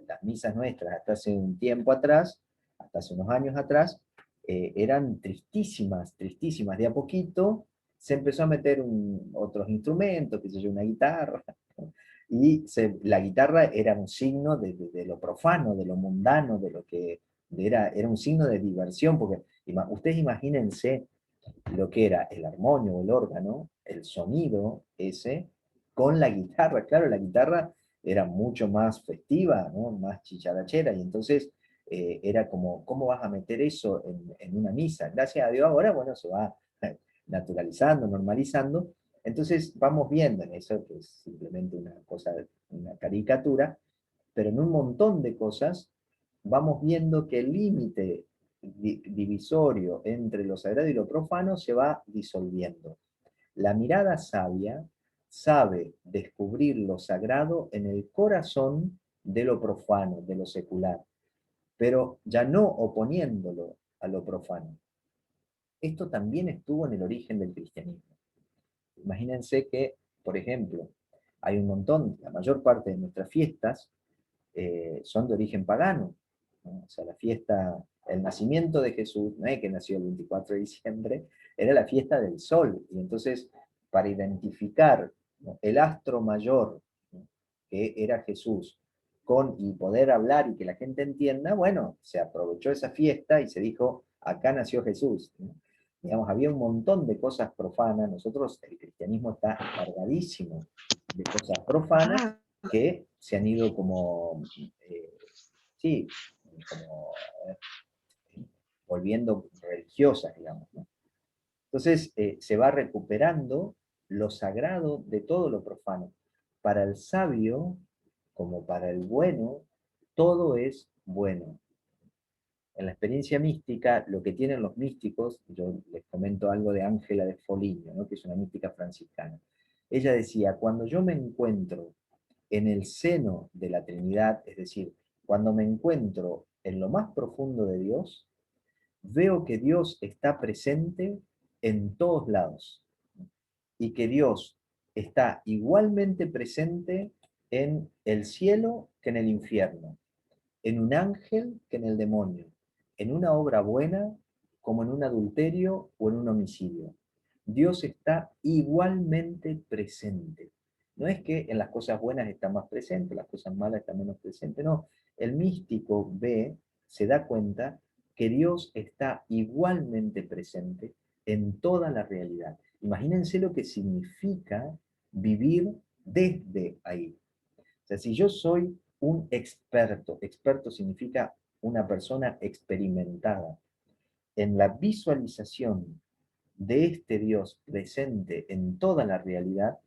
[SPEAKER 1] las misas nuestras hasta hace un tiempo atrás, hasta hace unos años atrás, eran tristísimas, tristísimas. De a poquito se empezó a meter otros instrumentos, que sé yo, una guitarra, y la guitarra era un signo de lo profano, de lo mundano, de lo que era un signo de diversión, porque ustedes imagínense lo que era el armonio o el órgano, el sonido ese, con la guitarra. Claro, la guitarra era mucho más festiva, ¿no? Más chicharachera, y entonces era como, ¿cómo vas a meter eso en una misa? Gracias a Dios ahora, bueno, se va naturalizando, normalizando, entonces vamos viendo en eso, que es simplemente una cosa, una caricatura, pero en un montón de cosas vamos viendo que el límite divisorio entre lo sagrado y lo profano se va disolviendo. La mirada sabia sabe descubrir lo sagrado en el corazón de lo profano, de lo secular, pero ya no oponiéndolo a lo profano. Esto también estuvo en el origen del cristianismo. Imagínense que, por ejemplo, hay un montón, la mayor parte de nuestras fiestas son de origen pagano, ¿no? O sea, la fiesta, el nacimiento de Jesús, no es que nació el 24 de diciembre, era la fiesta del sol. Y entonces, para identificar, ¿no? El astro mayor, ¿no? Que era Jesús, y poder hablar y que la gente entienda, bueno, se aprovechó esa fiesta y se dijo, acá nació Jesús, ¿no? Digamos, había un montón de cosas profanas. Nosotros, el cristianismo está cargadísimo de cosas profanas
[SPEAKER 2] Ah,
[SPEAKER 1] que se han ido como, sí, como volviendo religiosas, digamos, ¿no? Entonces se va recuperando lo sagrado de todo lo profano. Para el sabio, como para el bueno, todo es bueno. En la experiencia mística, lo que tienen los místicos, yo les comento algo de Ángela de Foligno, ¿no? Que es una mística franciscana. Ella decía, cuando yo me encuentro en el seno de la Trinidad, es decir, cuando me encuentro en lo más profundo de Dios, veo que Dios está presente en todos lados y que Dios está igualmente presente en el cielo que en el infierno, en un ángel que en el demonio, en una obra buena como en un adulterio o en un homicidio. Dios está igualmente presente. No es que en las cosas buenas está más presente, las cosas malas están menos presente, no. El místico ve, se da cuenta que Dios está igualmente presente en toda la realidad. Imagínense lo que significa vivir desde ahí. O sea, si yo soy un experto, experto significa una persona experimentada en la visualización de este Dios presente en toda la realidad,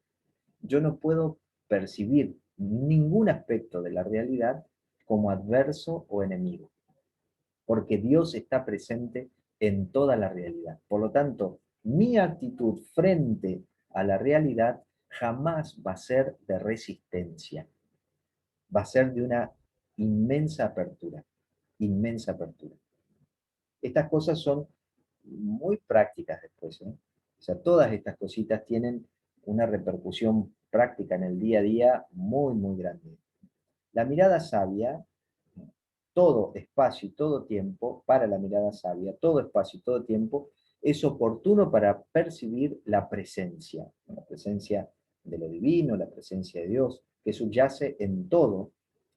[SPEAKER 1] yo no puedo percibir ningún aspecto de la realidad como adverso o enemigo, porque Dios está presente en toda la realidad. Por lo tanto, mi actitud frente a la realidad jamás va a ser de resistencia, va a ser de una inmensa apertura, inmensa apertura. Estas cosas son muy prácticas después, ¿eh? O sea, todas estas cositas tienen una repercusión práctica en el día a día muy, muy grande. La mirada sabia, todo espacio y todo tiempo, para la mirada sabia, todo espacio y todo tiempo, es oportuno para percibir la presencia de lo divino, la presencia de Dios, que subyace en todo,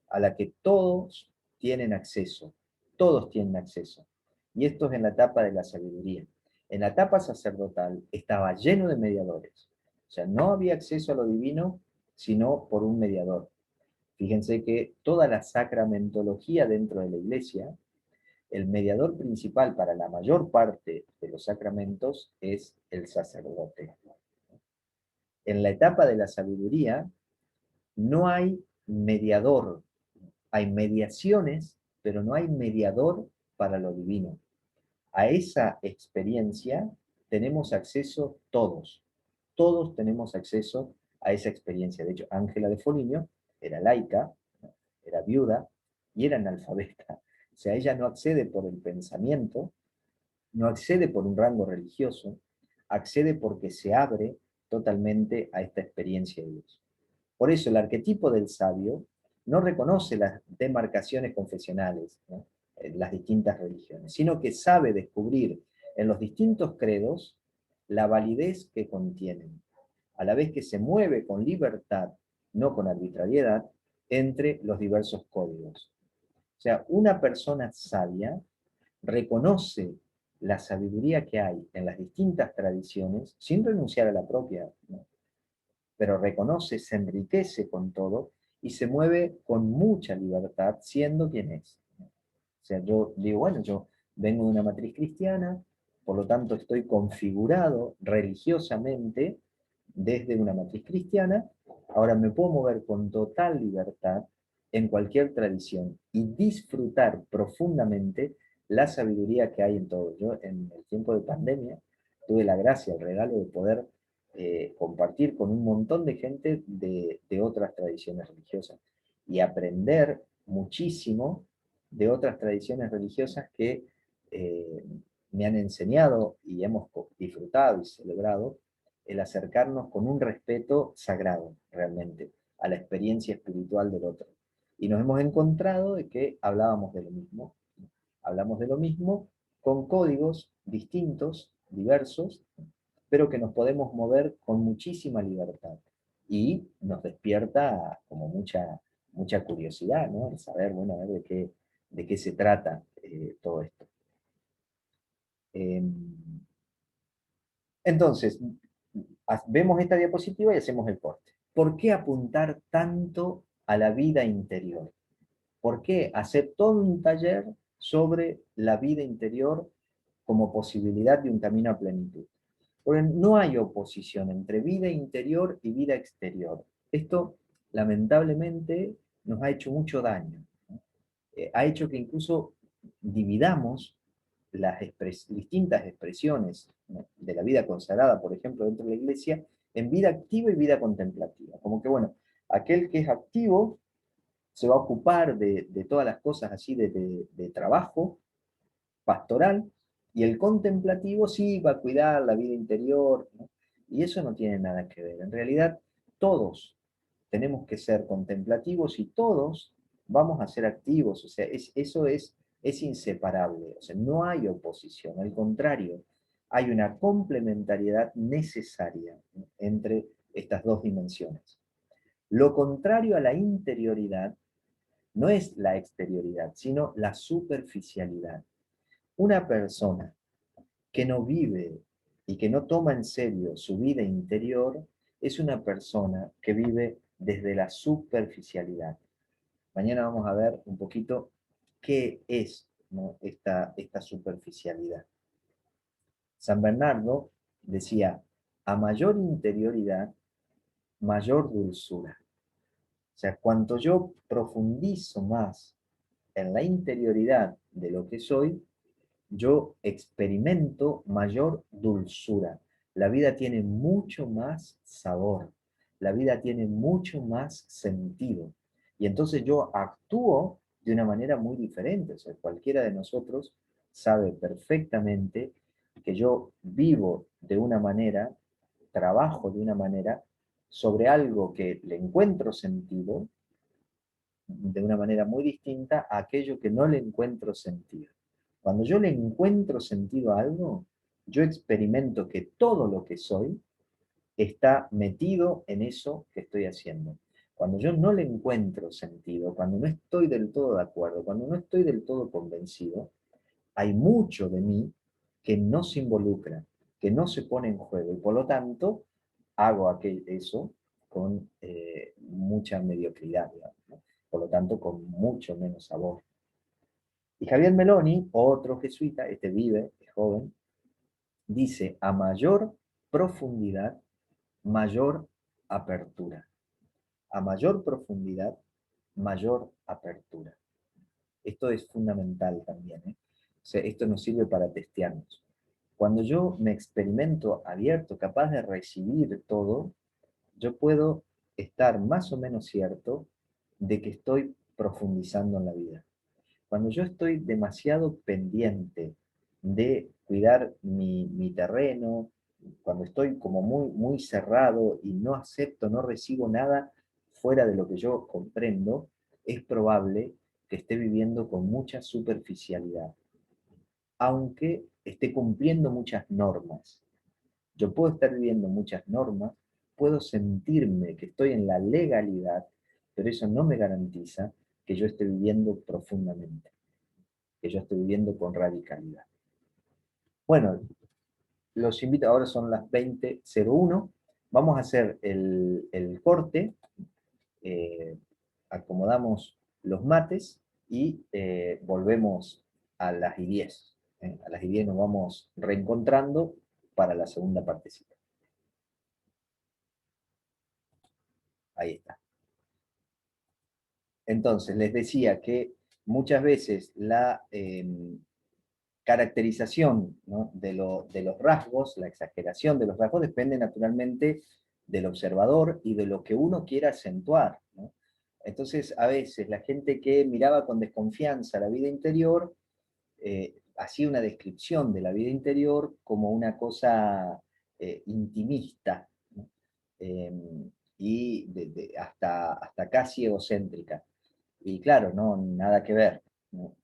[SPEAKER 1] a la que todos tienen acceso, todos tienen acceso. Y esto es en la etapa de la sabiduría. En la etapa sacerdotal estaba lleno de mediadores. O sea, no había acceso a lo divino sino por un mediador. Fíjense que toda la sacramentología dentro de la iglesia, el mediador principal para la mayor parte de los sacramentos es el sacerdote. En la etapa de la sabiduría no hay mediador, hay mediaciones, pero no hay mediador para lo divino. A esa experiencia tenemos acceso todos. Todos tenemos acceso a esa experiencia. De hecho, Ángela de Foligno era laica, era viuda y era analfabeta. O sea, ella no accede por el pensamiento, no accede por un rango religioso, accede porque se abre totalmente a esta experiencia de Dios. Por eso el arquetipo del sabio no reconoce las demarcaciones confesionales, ¿no? Las distintas religiones, sino que sabe descubrir en los distintos credos la validez que contienen, a la vez que se mueve con libertad, no con arbitrariedad, entre los diversos códigos. O sea, una persona sabia reconoce la sabiduría que hay en las distintas tradiciones sin renunciar a la propia, ¿no? Pero reconoce, se enriquece con todo y se mueve con mucha libertad siendo quien es. O sea, yo digo, bueno, yo vengo de una matriz cristiana, por lo tanto estoy configurado religiosamente desde una matriz cristiana, ahora me puedo mover con total libertad en cualquier tradición y disfrutar profundamente la sabiduría que hay en todo. Yo en el tiempo de pandemia tuve la gracia, el regalo de poder compartir con un montón de gente de otras tradiciones religiosas y aprender muchísimo de otras tradiciones religiosas que eh, me han enseñado y hemos disfrutado y celebrado el acercarnos con un respeto sagrado, realmente, a la experiencia espiritual del otro. Y nos hemos encontrado de que hablábamos de lo mismo. Hablamos de lo mismo con códigos distintos, diversos, pero que nos podemos mover con muchísima libertad. Y nos despierta como mucha curiosidad, ¿no? El saber, bueno, a ver de qué se trata todo esto. Entonces, vemos esta diapositiva y hacemos el corte. ¿Por qué apuntar tanto a la vida interior. ¿Por qué hacer todo un taller sobre la vida interior como posibilidad de un camino a plenitud? Porque no hay oposición entre vida interior y vida exterior. Esto, lamentablemente, nos ha hecho mucho daño. Ha hecho que incluso dividamos las distintas expresiones, ¿no?, de la vida consagrada, por ejemplo, dentro de la iglesia, en vida activa y vida contemplativa. Como que, bueno, aquel que es activo se va a ocupar de todas las cosas así de trabajo pastoral, y el contemplativo sí va a cuidar la vida interior, ¿no? Y eso no tiene nada que ver. En realidad, todos tenemos que ser contemplativos y todos vamos a ser activos. O sea, es inseparable. O sea, no hay oposición. Al contrario, hay una complementariedad necesaria, ¿no?, entre estas dos dimensiones. Lo contrario a la interioridad no es la exterioridad, sino la superficialidad. Una persona que no vive y que no toma en serio su vida interior es una persona que vive desde la superficialidad. Mañana vamos a ver un poquito qué es, ¿no?, esta superficialidad. San Bernardo decía, a mayor interioridad, mayor dulzura. O sea, cuanto yo profundizo más en la interioridad de lo que soy, yo experimento mayor dulzura. La vida tiene mucho más sabor. La vida tiene mucho más sentido. Y entonces yo actúo de una manera muy diferente. O sea, cualquiera de nosotros sabe perfectamente que yo vivo de una manera, trabajo de una manera, sobre algo que le encuentro sentido, de una manera muy distinta a aquello que no le encuentro sentido. Cuando yo le encuentro sentido a algo, yo experimento que todo lo que soy está metido en eso que estoy haciendo. Cuando yo no le encuentro sentido, cuando no estoy del todo de acuerdo, cuando no estoy del todo convencido, hay mucho de mí que no se involucra, que no se pone en juego, y por lo tanto hago eso con mucha mediocridad, digamos, ¿no? Por lo tanto con mucho menos sabor. Y Javier Meloni, otro jesuita, este vive, es joven, dice, a mayor profundidad, mayor apertura. A mayor profundidad, mayor apertura. Esto es fundamental también, ¿eh? O sea, esto nos sirve para testearnos. Cuando yo me experimento abierto, capaz de recibir todo, yo puedo estar más o menos cierto de que estoy profundizando en la vida. Cuando yo estoy demasiado pendiente de cuidar mi terreno, cuando estoy como muy cerrado y no acepto, no recibo nada fuera de lo que yo comprendo, es probable que esté viviendo con mucha superficialidad, aunque esté cumpliendo muchas normas. Yo puedo estar viviendo muchas normas, puedo sentirme que estoy en la legalidad, pero eso no me garantiza que yo esté viviendo profundamente, que yo estoy viviendo con radicalidad. Bueno, los invito, ahora son las 20:01, vamos a hacer el corte, acomodamos los mates y volvemos a las 10. A las 10 nos vamos reencontrando para la segunda partecita. Ahí está. Entonces, les decía que muchas veces la caracterización, ¿no?, de los rasgos, la exageración de los rasgos, depende naturalmente del observador y de lo que uno quiera acentuar, ¿no? Entonces, a veces la gente que miraba con desconfianza la vida interior, hacía una descripción de la vida interior como una cosa intimista, ¿no? Y hasta casi egocéntrica. Y claro, no, nada que ver, ¿no?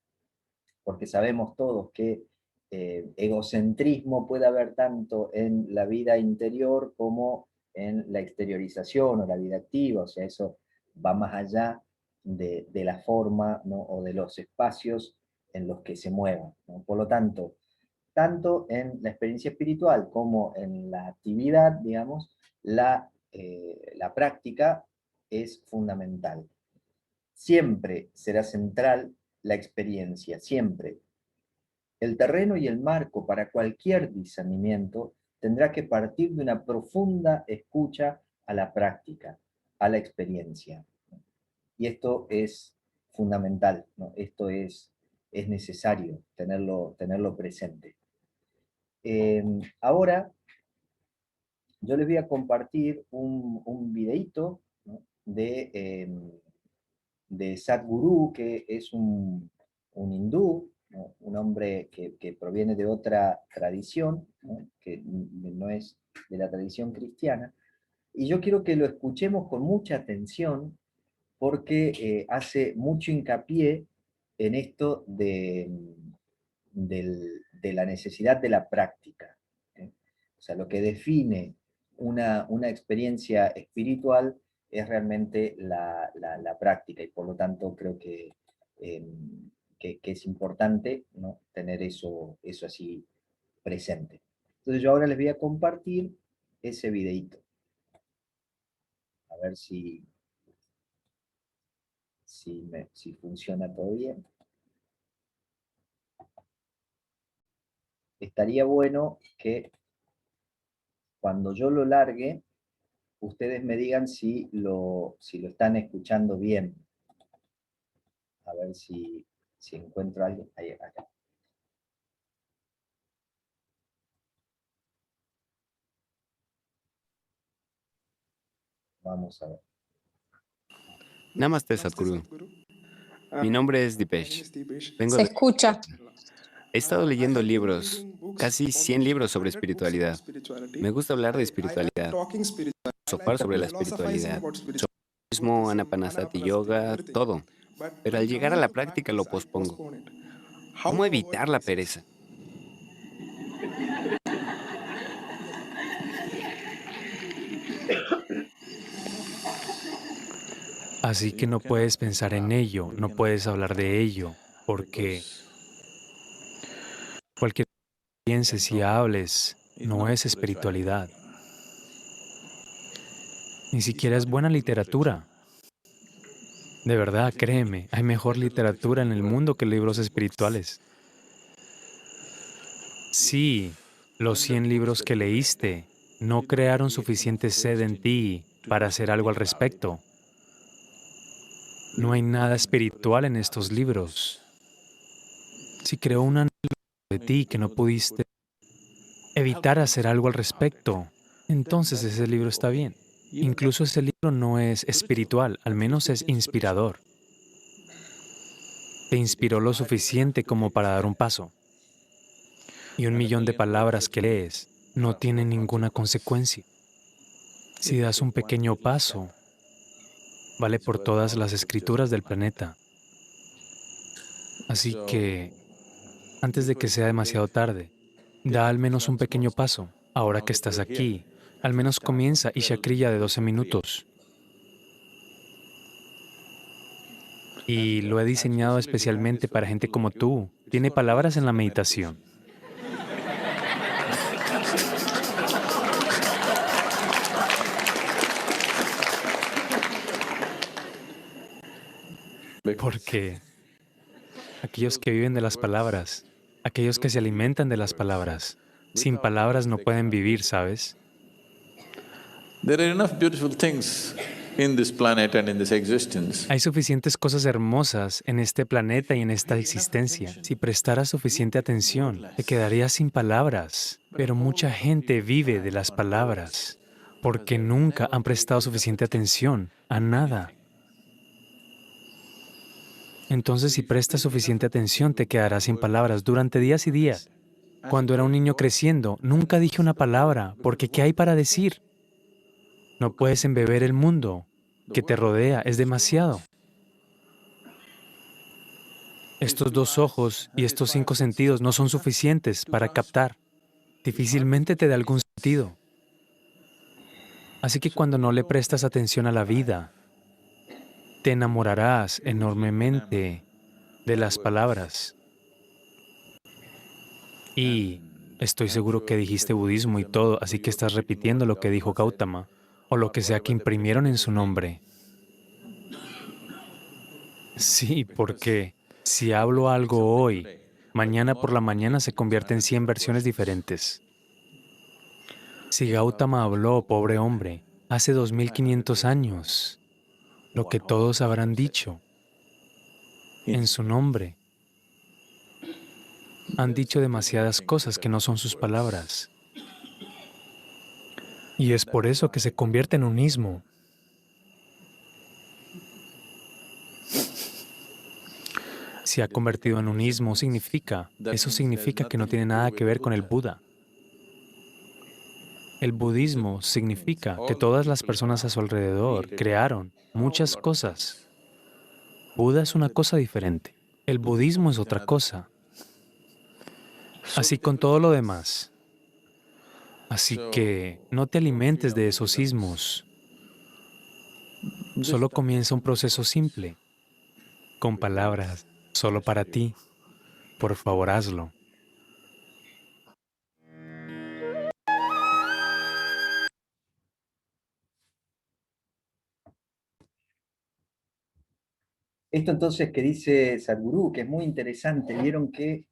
[SPEAKER 1] Porque sabemos todos que egocentrismo puede haber tanto en la vida interior como en la exteriorización o la vida activa. O sea, eso va más allá de la forma, ¿no?, o de los espacios en los que se muevan, ¿no? Por lo tanto, tanto en la experiencia espiritual como en la actividad, digamos, la práctica es fundamental. siempre será central la experiencia, siempre. El terreno y el marco para cualquier discernimiento tendrá que partir de una profunda escucha a la práctica, a la experiencia. Y esto es fundamental, ¿no? Esto es necesario tenerlo presente. Ahora, yo les voy a compartir un videíto, ¿no? de Sadhguru, que es un hindú, ¿no? Un hombre que proviene de otra tradición, ¿no? Que no es de la tradición cristiana, y yo quiero que lo escuchemos con mucha atención porque hace mucho hincapié en esto de la necesidad de la práctica. ¿Eh? O sea, lo que define una experiencia espiritual es realmente la práctica, y por lo tanto creo eh, que es importante, ¿no? Tener eso así presente. Entonces yo ahora les voy a compartir ese videíto. A ver si funciona todo bien. Estaría bueno que cuando yo lo largue, ustedes me digan si lo están escuchando bien. A ver si encuentro a alguien. Ahí, acá. Vamos a ver.
[SPEAKER 3] Namaste, Sadhguru. Mi nombre es Dipesh. Vengo
[SPEAKER 2] Se
[SPEAKER 3] de...
[SPEAKER 2] escucha.
[SPEAKER 3] He estado leyendo libros, casi 100 libros sobre espiritualidad. Me gusta hablar de espiritualidad, filosofar sobre la espiritualidad, sobre el budismo, anapanasati yoga, todo. Pero al llegar a la práctica lo pospongo. ¿Cómo evitar la pereza?
[SPEAKER 4] Así que no puedes pensar en ello, no puedes hablar de ello, porque cualquier cosa que pienses y hables no es espiritualidad. Ni siquiera es buena literatura. De verdad, créeme, hay mejor literatura en el mundo que libros espirituales. Sí, los 100 libros que leíste no crearon suficiente sed en ti para hacer algo al respecto. No hay nada espiritual en estos libros. Si creó un anhelo de ti que no pudiste evitar hacer algo al respecto, entonces ese libro está bien. Incluso ese libro no es espiritual, al menos es inspirador. Te inspiró lo suficiente como para dar un paso. Y 1.000.000 de palabras que lees no tienen ninguna consecuencia. Si das un pequeño paso, vale por todas las escrituras del planeta. Así que, antes de que sea demasiado tarde, da al menos un pequeño paso. Ahora que estás aquí, al menos comienza Isha Kriya de 12 minutos. Y lo he diseñado especialmente para gente como tú. Tiene palabras en la meditación. Porque aquellos que viven de las palabras, aquellos que se alimentan de las palabras, sin palabras no pueden vivir, ¿sabes?
[SPEAKER 5] There are enough beautiful things in this planet and in this existence.
[SPEAKER 4] Hay suficientes cosas hermosas en este planeta y en esta existencia. Si prestaras suficiente atención, te quedarías sin palabras. Pero mucha gente vive de las palabras porque nunca han prestado suficiente atención a nada. Entonces, si prestas suficiente atención, te quedarás sin palabras durante días y días. Cuando era un niño creciendo, nunca dije una palabra, porque ¿qué hay para decir? No puedes embeber el mundo que te rodea, es demasiado. Estos 2 ojos y estos 5 sentidos no son suficientes para captar. Difícilmente te da algún sentido. Así que cuando no le prestas atención a la vida, te enamorarás enormemente de las palabras. Y estoy seguro que dijiste budismo y todo, así que estás repitiendo lo que dijo Gautama, o lo que sea que imprimieron en su nombre. Sí, porque si hablo algo hoy, mañana por la mañana se convierte en 100 versiones diferentes. Si Gautama habló, pobre hombre, hace 2500 años, lo que todos habrán dicho en su nombre, han dicho demasiadas cosas que no son sus palabras. Y es por eso que se convierte en un ismo. Se ha convertido en un ismo, eso significa que no tiene nada que ver con el Buda. El budismo significa que todas las personas a su alrededor crearon muchas cosas. Buda es una cosa diferente. El budismo es otra cosa. Así con todo lo demás. Así que no te alimentes de esos ismos. Solo comienza un proceso simple, con palabras, solo para ti. Por favor, hazlo.
[SPEAKER 1] Esto entonces que dice Sadhguru, que es muy interesante, vieron que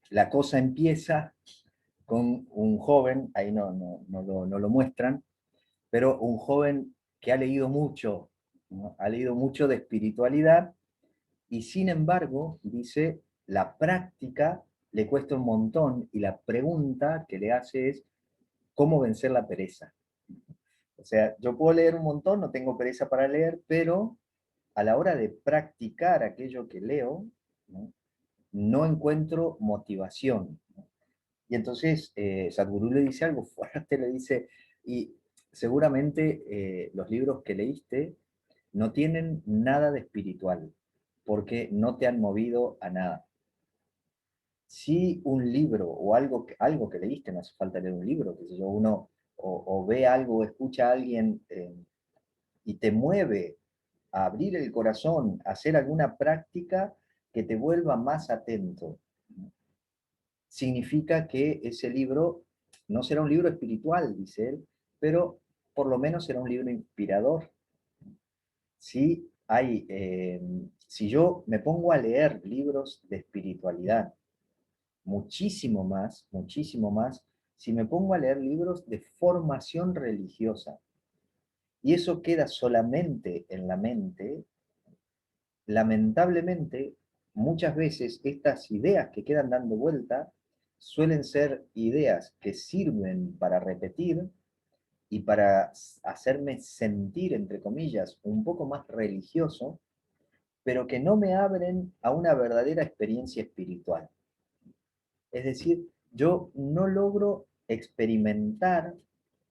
[SPEAKER 1] la cosa empieza con un joven, ahí no lo muestran, pero un joven que ha leído mucho, ¿no? Ha leído mucho de espiritualidad y sin embargo, dice, la práctica le cuesta un montón y la pregunta que le hace es, ¿cómo vencer la pereza? O sea, yo puedo leer un montón, no tengo pereza para leer, pero a la hora de practicar aquello que leo, ¿no? No encuentro motivación, ¿no? Y entonces Sadhguru le dice algo fuerte, le dice, y seguramente los libros que leíste no tienen nada de espiritual, porque no te han movido a nada. Si un libro o algo que leíste, no hace falta leer un libro, que sé yo, uno o ve algo o escucha a alguien y te mueve a abrir el corazón, a hacer alguna práctica que te vuelva más atento, significa que ese libro no será un libro espiritual, dice él, pero por lo menos será un libro inspirador. Si yo me pongo a leer libros de espiritualidad, muchísimo más, si me pongo a leer libros de formación religiosa, y eso queda solamente en la mente, lamentablemente, muchas veces estas ideas que quedan dando vuelta suelen ser ideas que sirven para repetir y para hacerme sentir, entre comillas, un poco más religioso, pero que no me abren a una verdadera experiencia espiritual. Es decir, yo no logro experimentar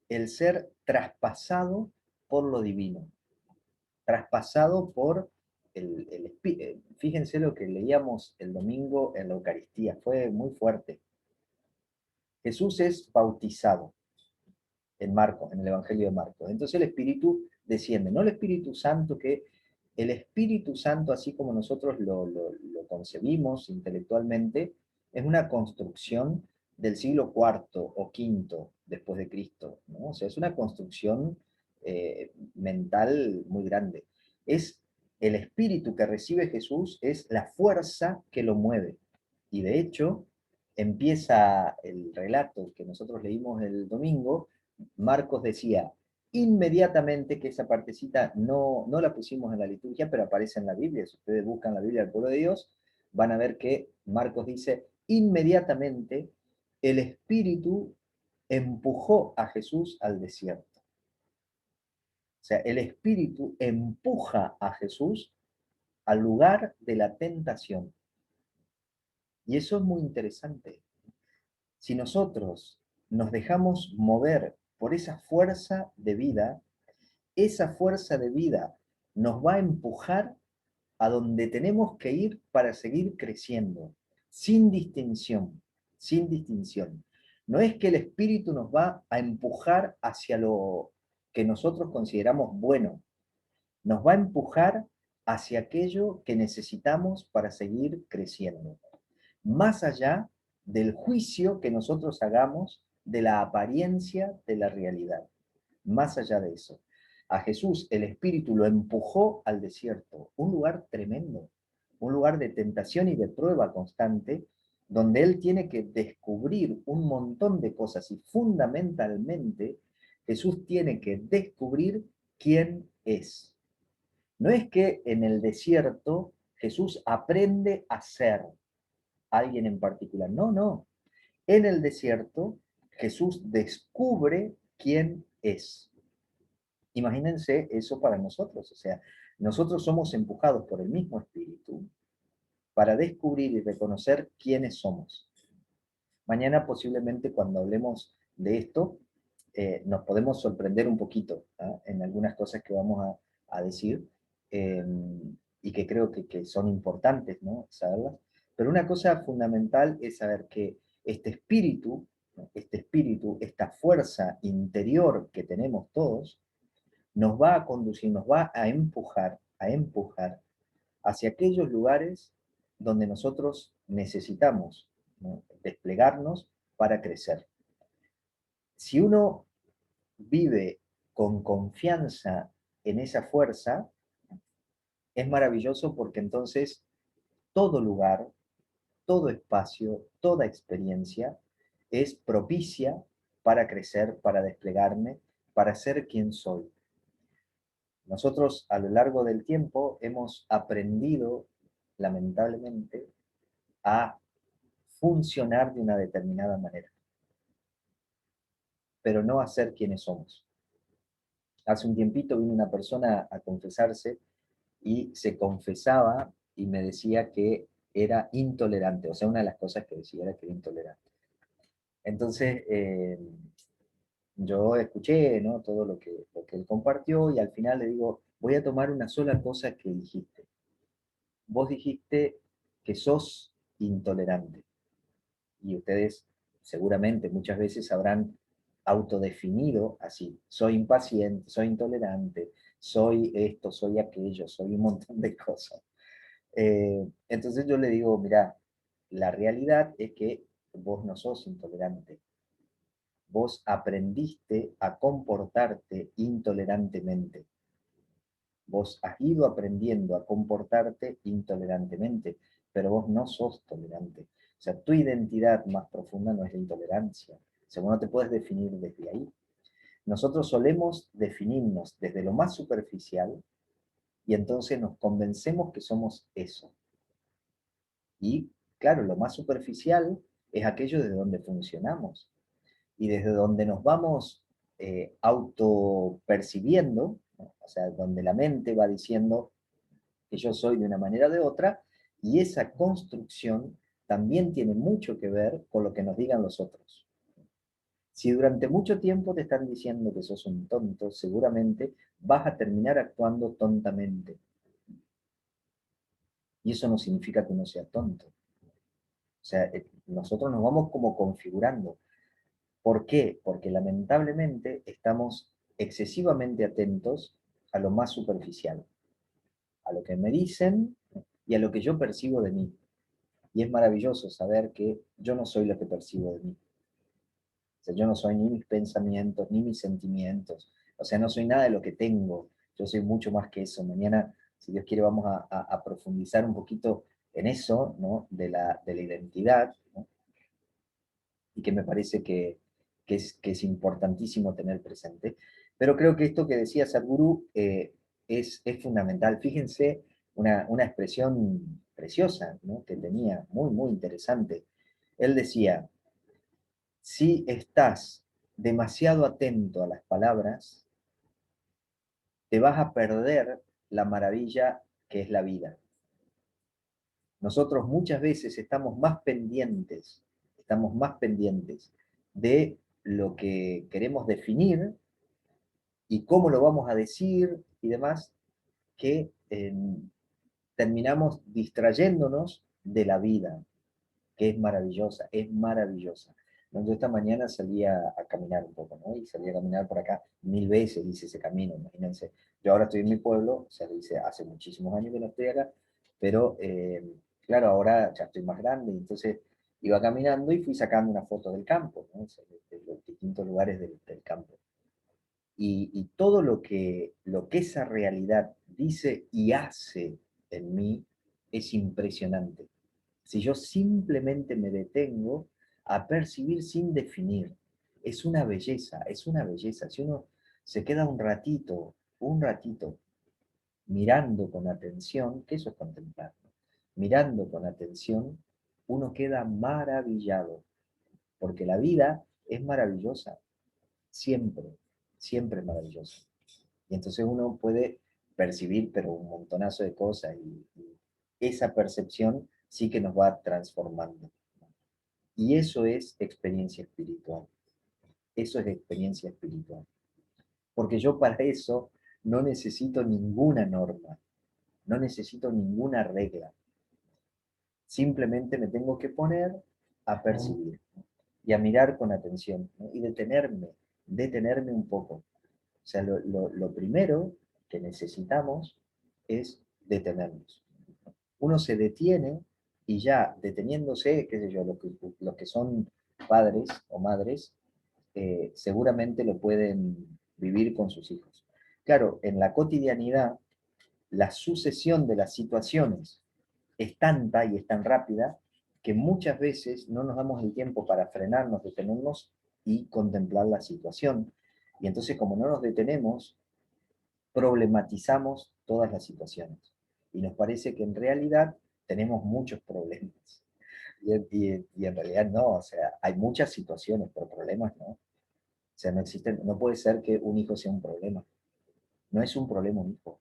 [SPEAKER 1] el ser traspasado por lo divino, traspasado por fíjense lo que leíamos el domingo en la Eucaristía, fue muy fuerte. Jesús es bautizado en Marcos, en el Evangelio de Marcos. Entonces el Espíritu desciende, no el Espíritu Santo, que el Espíritu Santo, así como nosotros lo concebimos intelectualmente, es una construcción del siglo IV o V después de Cristo, ¿no? O sea, es una construcción mental muy grande. Es el espíritu que recibe Jesús, es la fuerza que lo mueve. Y de hecho, empieza el relato que nosotros leímos el domingo. Marcos decía, inmediatamente, que esa partecita no la pusimos en la liturgia, pero aparece en la Biblia. Si ustedes buscan la Biblia del pueblo de Dios, van a ver que Marcos dice, inmediatamente el Espíritu empujó a Jesús al desierto. O sea, el Espíritu empuja a Jesús al lugar de la tentación. Y eso es muy interesante. Si nosotros nos dejamos mover por esa fuerza de vida, esa fuerza de vida nos va a empujar a donde tenemos que ir para seguir creciendo, sin distinción, sin distinción. No es que el espíritu nos va a empujar hacia lo que nosotros consideramos bueno, nos va a empujar hacia aquello que necesitamos para seguir creciendo, más allá del juicio que nosotros hagamos de la apariencia de la realidad, más allá de eso. A Jesús el Espíritu lo empujó al desierto, un lugar tremendo, un lugar de tentación y de prueba constante, donde él tiene que descubrir un montón de cosas y fundamentalmente Jesús tiene que descubrir quién es. No es que en el desierto Jesús aprende a ser alguien en particular, no, no. En el desierto Jesús descubre quién es. Imagínense eso para nosotros, o sea, nosotros somos empujados por el mismo espíritu para descubrir y reconocer quiénes somos. Mañana posiblemente cuando hablemos de esto, nos podemos sorprender un poquito, ¿ah? En algunas cosas que vamos a decir, eh, y que creo que son importantes, ¿no? Saberlas. Pero una cosa fundamental es saber que este espíritu, ¿no? Este espíritu, esta fuerza interior que tenemos todos, nos va a conducir, nos va a empujar hacia aquellos lugares donde nosotros necesitamos, ¿no? Desplegarnos para crecer. Si uno vive con confianza en esa fuerza, es maravilloso porque entonces todo lugar, todo espacio, toda experiencia es propicia para crecer, para desplegarme, para ser quien soy. Nosotros a lo largo del tiempo hemos aprendido, lamentablemente, a funcionar de una determinada manera, pero no a ser quienes somos. Hace un tiempito vino una persona a confesarse y se confesaba y me decía que era intolerante, o sea, una de las cosas que decía era que era intolerante. Entonces, yo escuché, ¿no? Todo lo que él compartió y al final le digo, voy a tomar una sola cosa que dijiste. Vos dijiste que sos intolerante y ustedes seguramente muchas veces habrán autodefinido así, soy impaciente, soy intolerante, soy esto, soy aquello, soy un montón de cosas. Entonces yo le digo, mira, la realidad es que vos no sos intolerante, vos aprendiste a comportarte intolerantemente. Vos has ido aprendiendo a comportarte intolerantemente, pero vos no sos tolerante. O sea, tu identidad más profunda no es la intolerancia. O sea, vos no te puedes definir desde ahí. Nosotros solemos definirnos desde lo más superficial y entonces nos convencemos que somos eso. Y claro, lo más superficial es aquello desde donde funcionamos y desde donde nos vamos autopercibiendo, ¿no? O sea, donde la mente va diciendo que yo soy de una manera o de otra, y esa construcción también tiene mucho que ver con lo que nos digan los otros. Si durante mucho tiempo te están diciendo que sos un tonto, seguramente vas a terminar actuando tontamente. Y eso no significa que uno sea tonto. O sea, nosotros nos vamos como configurando. ¿Por qué? Porque lamentablemente estamos excesivamente atentos a lo más superficial, a lo que me dicen y a lo que yo percibo de mí. Y es maravilloso saber que yo no soy lo que percibo de mí. O sea, yo no soy ni mis pensamientos, ni mis sentimientos. O sea, no soy nada de lo que tengo. Yo soy mucho más que eso. Mañana, si Dios quiere, vamos a profundizar un poquito en eso, ¿no? De la identidad, ¿no? Y que me parece que es importantísimo tener presente. Pero creo que esto que decía Sadhguru es fundamental. Fíjense una expresión preciosa, ¿no? Que tenía, muy, muy interesante. Él decía, si estás demasiado atento a las palabras, te vas a perder la maravilla que es la vida. Nosotros muchas veces estamos más pendientes de lo que queremos definir y cómo lo vamos a decir y demás, que terminamos distrayéndonos de la vida, que es maravillosa, es maravillosa. Yo esta mañana salí a caminar un poco, ¿no? Y salí a caminar por acá 1000 veces, hice ese camino, imagínense. Yo ahora estoy en mi pueblo, o sea, lo hice hace muchísimos años que no estoy acá, pero claro, ahora ya estoy más grande, entonces iba caminando y fui sacando una foto del campo, ¿no? O sea, de los distintos lugares del campo. y todo lo que esa realidad dice y hace en mí es impresionante. Si yo simplemente me detengo a percibir sin definir, es una belleza, es una belleza. Si uno se queda un ratito, mirando con atención, que eso es contemplar, ¿no? Mirando con atención, uno queda maravillado, porque la vida es maravillosa, siempre, siempre es maravillosa. Y entonces uno puede percibir, pero un montonazo de cosas, y esa percepción sí que nos va transformando. Y eso es experiencia espiritual. Eso es experiencia espiritual. Porque yo para eso no necesito ninguna norma, no necesito ninguna regla. Simplemente me tengo que poner a percibir, ¿no? Y a mirar con atención, ¿no? Y detenerme un poco. O sea, lo primero que necesitamos es detenernos. Uno se detiene y ya deteniéndose, qué sé yo, los que son padres o madres, seguramente lo pueden vivir con sus hijos. Claro, en la cotidianidad, la sucesión de las situaciones es tanta y es tan rápida que muchas veces no nos damos el tiempo para frenarnos, detenernos y contemplar la situación. Y entonces, como no nos detenemos, problematizamos todas las situaciones. Y nos parece que en realidad tenemos muchos problemas. Y en realidad no, o sea, hay muchas situaciones, pero problemas no. O sea, no existen, no puede ser que un hijo sea un problema. No es un problema un hijo.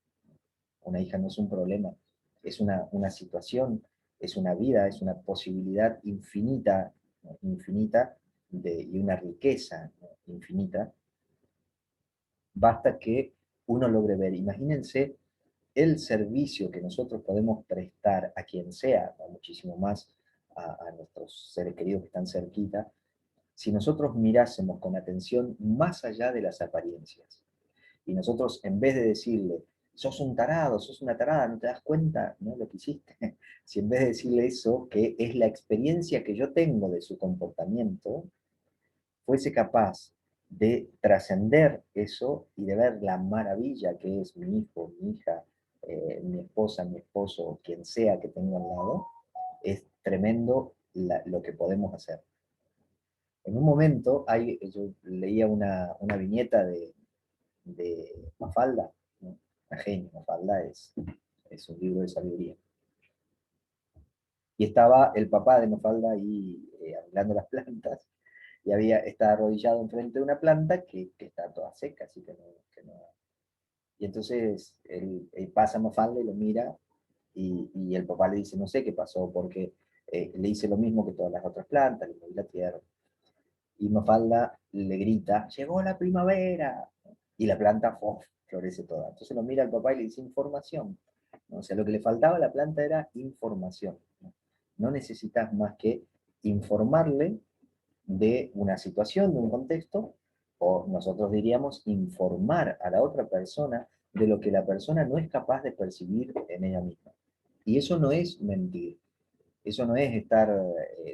[SPEAKER 1] Una hija no es un problema. Es una situación, es una vida, es una posibilidad infinita, ¿no? Infinita y una riqueza, ¿no? Infinita. Basta que uno logre ver. Imagínense el servicio que nosotros podemos prestar a quien sea, ¿no? Muchísimo más a nuestros seres queridos que están cerquita, si nosotros mirásemos con atención más allá de las apariencias. Y nosotros, en vez de decirle, sos un tarado, sos una tarada, no te das cuenta, ¿no? Lo que hiciste. Si en vez de decirle eso, que es la experiencia que yo tengo de su comportamiento, fuese capaz de trascender eso y de ver la maravilla que es mi hijo, mi hija, mi esposa, mi esposo, quien sea que tengo al lado, es tremendo lo que podemos hacer. En un momento, yo leía una viñeta de Mafalda, ¿no? La genia, Mafalda es un libro de sabiduría. Y estaba el papá de Mafalda ahí arreglando las plantas, y estaba arrodillado enfrente de una planta que está toda seca, así que no. Y entonces él pasa a Mafalda y lo mira, y el papá le dice, no sé qué pasó, porque le hice lo mismo que todas las otras plantas, le moví la tierra. Y Mafalda le grita, llegó la primavera, y la planta florece toda. Entonces lo mira el papá y le dice, información, ¿no? O sea, lo que le faltaba a la planta era información, ¿no? No necesitas más que informarle de una situación, de un contexto, o nosotros diríamos informar a la otra persona de lo que la persona no es capaz de percibir en ella misma. Y eso no es mentir, eso no es estar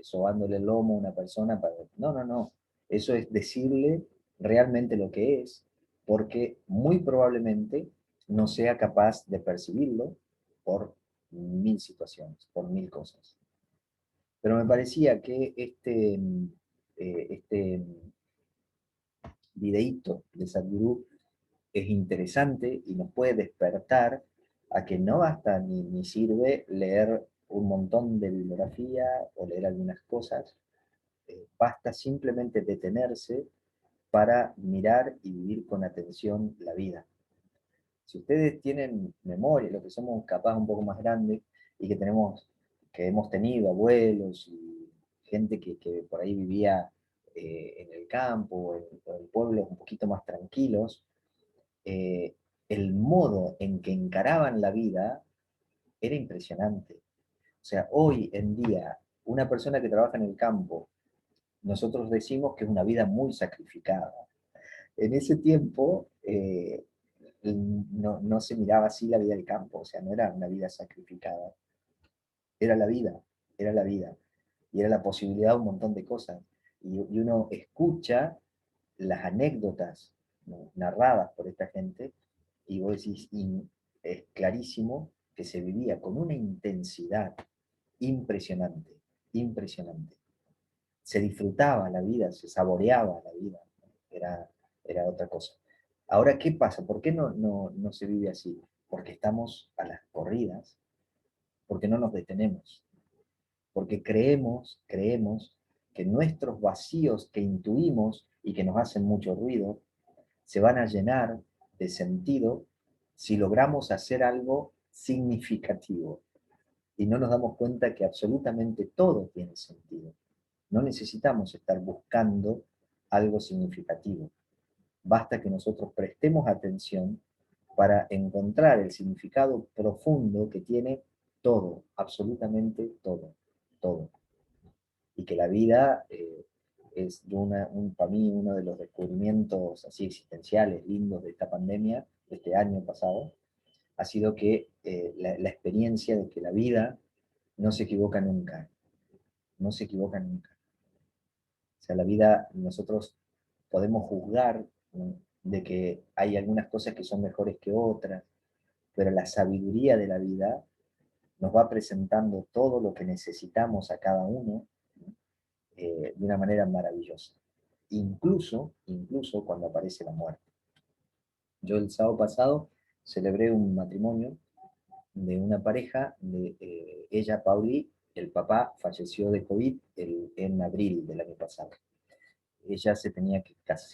[SPEAKER 1] sobándole el lomo a una persona para... No, no, no. Eso es decirle realmente lo que es, porque muy probablemente no sea capaz de percibirlo por mil situaciones, por mil cosas. Pero me parecía que este videíto de Sadhguru es interesante y nos puede despertar a que no basta ni sirve leer un montón de bibliografía o leer algunas cosas, basta simplemente detenerse para mirar y vivir con atención la vida. Si ustedes tienen memoria, lo que somos capaz un poco más grandes y que hemos tenido abuelos y gente que por ahí vivía en el campo o en pueblos un poquito más tranquilos, eh, el modo en que encaraban la vida era impresionante. O sea, hoy en día, una persona que trabaja en el campo, nosotros decimos que es una vida muy sacrificada. En ese tiempo no se miraba así la vida del campo, o sea, no era una vida sacrificada, era la vida, era la vida, y era la posibilidad de un montón de cosas. Y uno escucha las anécdotas ¿no?, narradas por esta gente, y vos decís, es clarísimo que se vivía con una intensidad impresionante, impresionante. Se disfrutaba la vida, se saboreaba la vida, ¿no? Era otra cosa. Ahora, ¿qué pasa? ¿Por qué no se vive así? Porque estamos a las corridas, porque no nos detenemos, porque creemos que nuestros vacíos que intuimos y que nos hacen mucho ruido, se van a llenar de sentido si logramos hacer algo significativo. Y no nos damos cuenta que absolutamente todo tiene sentido. No necesitamos estar buscando algo significativo. Basta que nosotros prestemos atención para encontrar el significado profundo que tiene todo, absolutamente todo, todo. Y que la vida es para mí uno de los descubrimientos así existenciales, lindos de esta pandemia, de este año pasado, ha sido que la experiencia de que la vida no se equivoca nunca, no se equivoca nunca. O sea, la vida, nosotros podemos juzgar, ¿no?, de que hay algunas cosas que son mejores que otras, pero la sabiduría de la vida nos va presentando todo lo que necesitamos a cada uno, ¿no?, de una manera maravillosa. Incluso cuando aparece la muerte. Yo el sábado pasado celebré un matrimonio de una pareja, ella, Pauli, el papá falleció de COVID en abril del año pasado. Ella se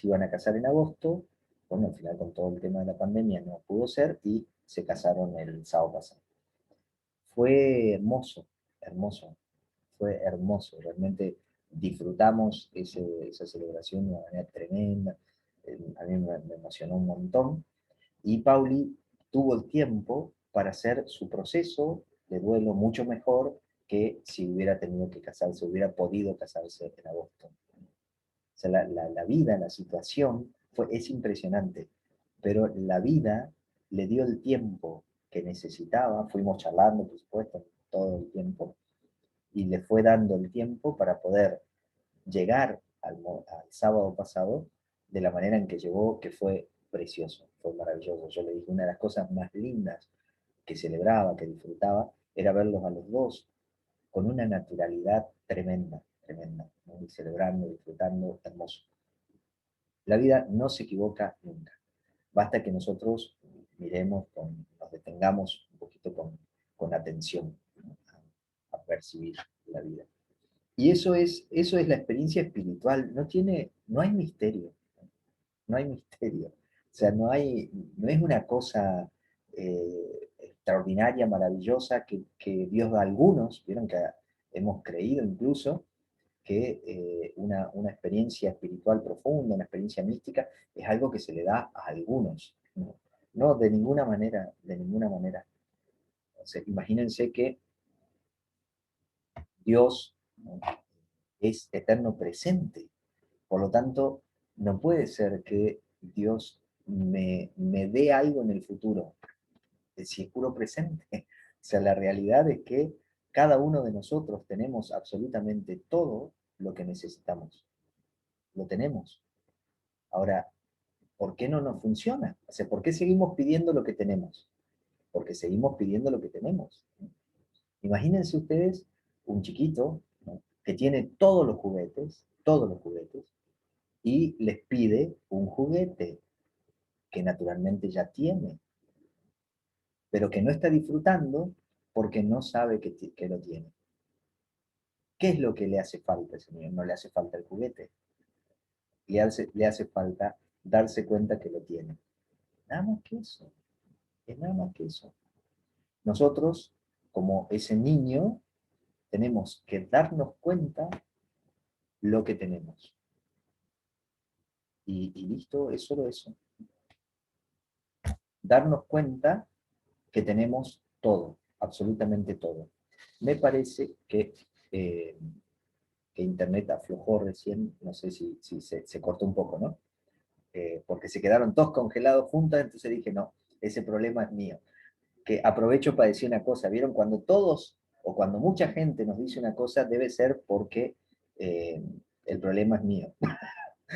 [SPEAKER 1] iban a casar en agosto, bueno, al final con todo el tema de la pandemia no pudo ser, y se casaron el sábado pasado. Fue hermoso, hermoso, fue hermoso, realmente disfrutamos esa celebración de una manera tremenda, a mí me emocionó un montón, y Pauli tuvo el tiempo para hacer su proceso de duelo mucho mejor que si hubiera tenido que casarse, hubiera podido casarse en agosto. O sea, la vida, la situación, es impresionante, pero la vida le dio el tiempo que necesitaba, fuimos charlando, por supuesto, todo el tiempo, y le fue dando el tiempo para poder llegar al sábado pasado de la manera en que llegó, que fue precioso, fue maravilloso. Yo le dije, una de las cosas más lindas que celebraba, que disfrutaba, era verlos a los dos con una naturalidad tremenda, tremenda, ¿no?, y celebrando, disfrutando, hermoso. La vida no se equivoca nunca. Basta que nosotros miremos, nos detengamos un poquito con atención, ¿no?, a percibir la vida. Y eso es la experiencia espiritual, no hay misterio, no hay misterio. O sea, no es una cosa extraordinaria, maravillosa que Dios da a algunos, vieron que hemos creído incluso que una experiencia espiritual profunda, una experiencia mística, es algo que se le da a algunos. No, no, de ninguna manera, de ninguna manera. O sea, imagínense que Dios, ¿no?, es eterno presente. Por lo tanto, no puede ser que Dios me dé algo en el futuro, si es puro presente. O sea, la realidad es que cada uno de nosotros tenemos absolutamente todo lo que necesitamos. Lo tenemos. Ahora, ¿por qué no nos funciona? O sea, ¿por qué seguimos pidiendo lo que tenemos? Porque seguimos pidiendo lo que tenemos, ¿no? Imagínense ustedes un chiquito, ¿no?, que tiene todos los juguetes, y les pide un juguete que naturalmente ya tiene, pero que no está disfrutando porque no sabe que lo tiene. ¿Qué es lo que le hace falta a ese niño? No le hace falta el juguete, le hace falta darse cuenta que lo tiene. Nada más que eso, es nada más que eso. Nosotros, como ese niño, tenemos que darnos cuenta lo que tenemos. Y listo, es solo eso. Darnos cuenta que tenemos todo, absolutamente todo. Me parece que Internet aflojó recién, no sé si se cortó un poco, ¿no? Porque se quedaron todos congelados juntos, entonces dije, no, ese problema es mío. Que aprovecho para decir una cosa, ¿vieron? Cuando todos, o cuando mucha gente nos dice una cosa, debe ser porque el problema es mío.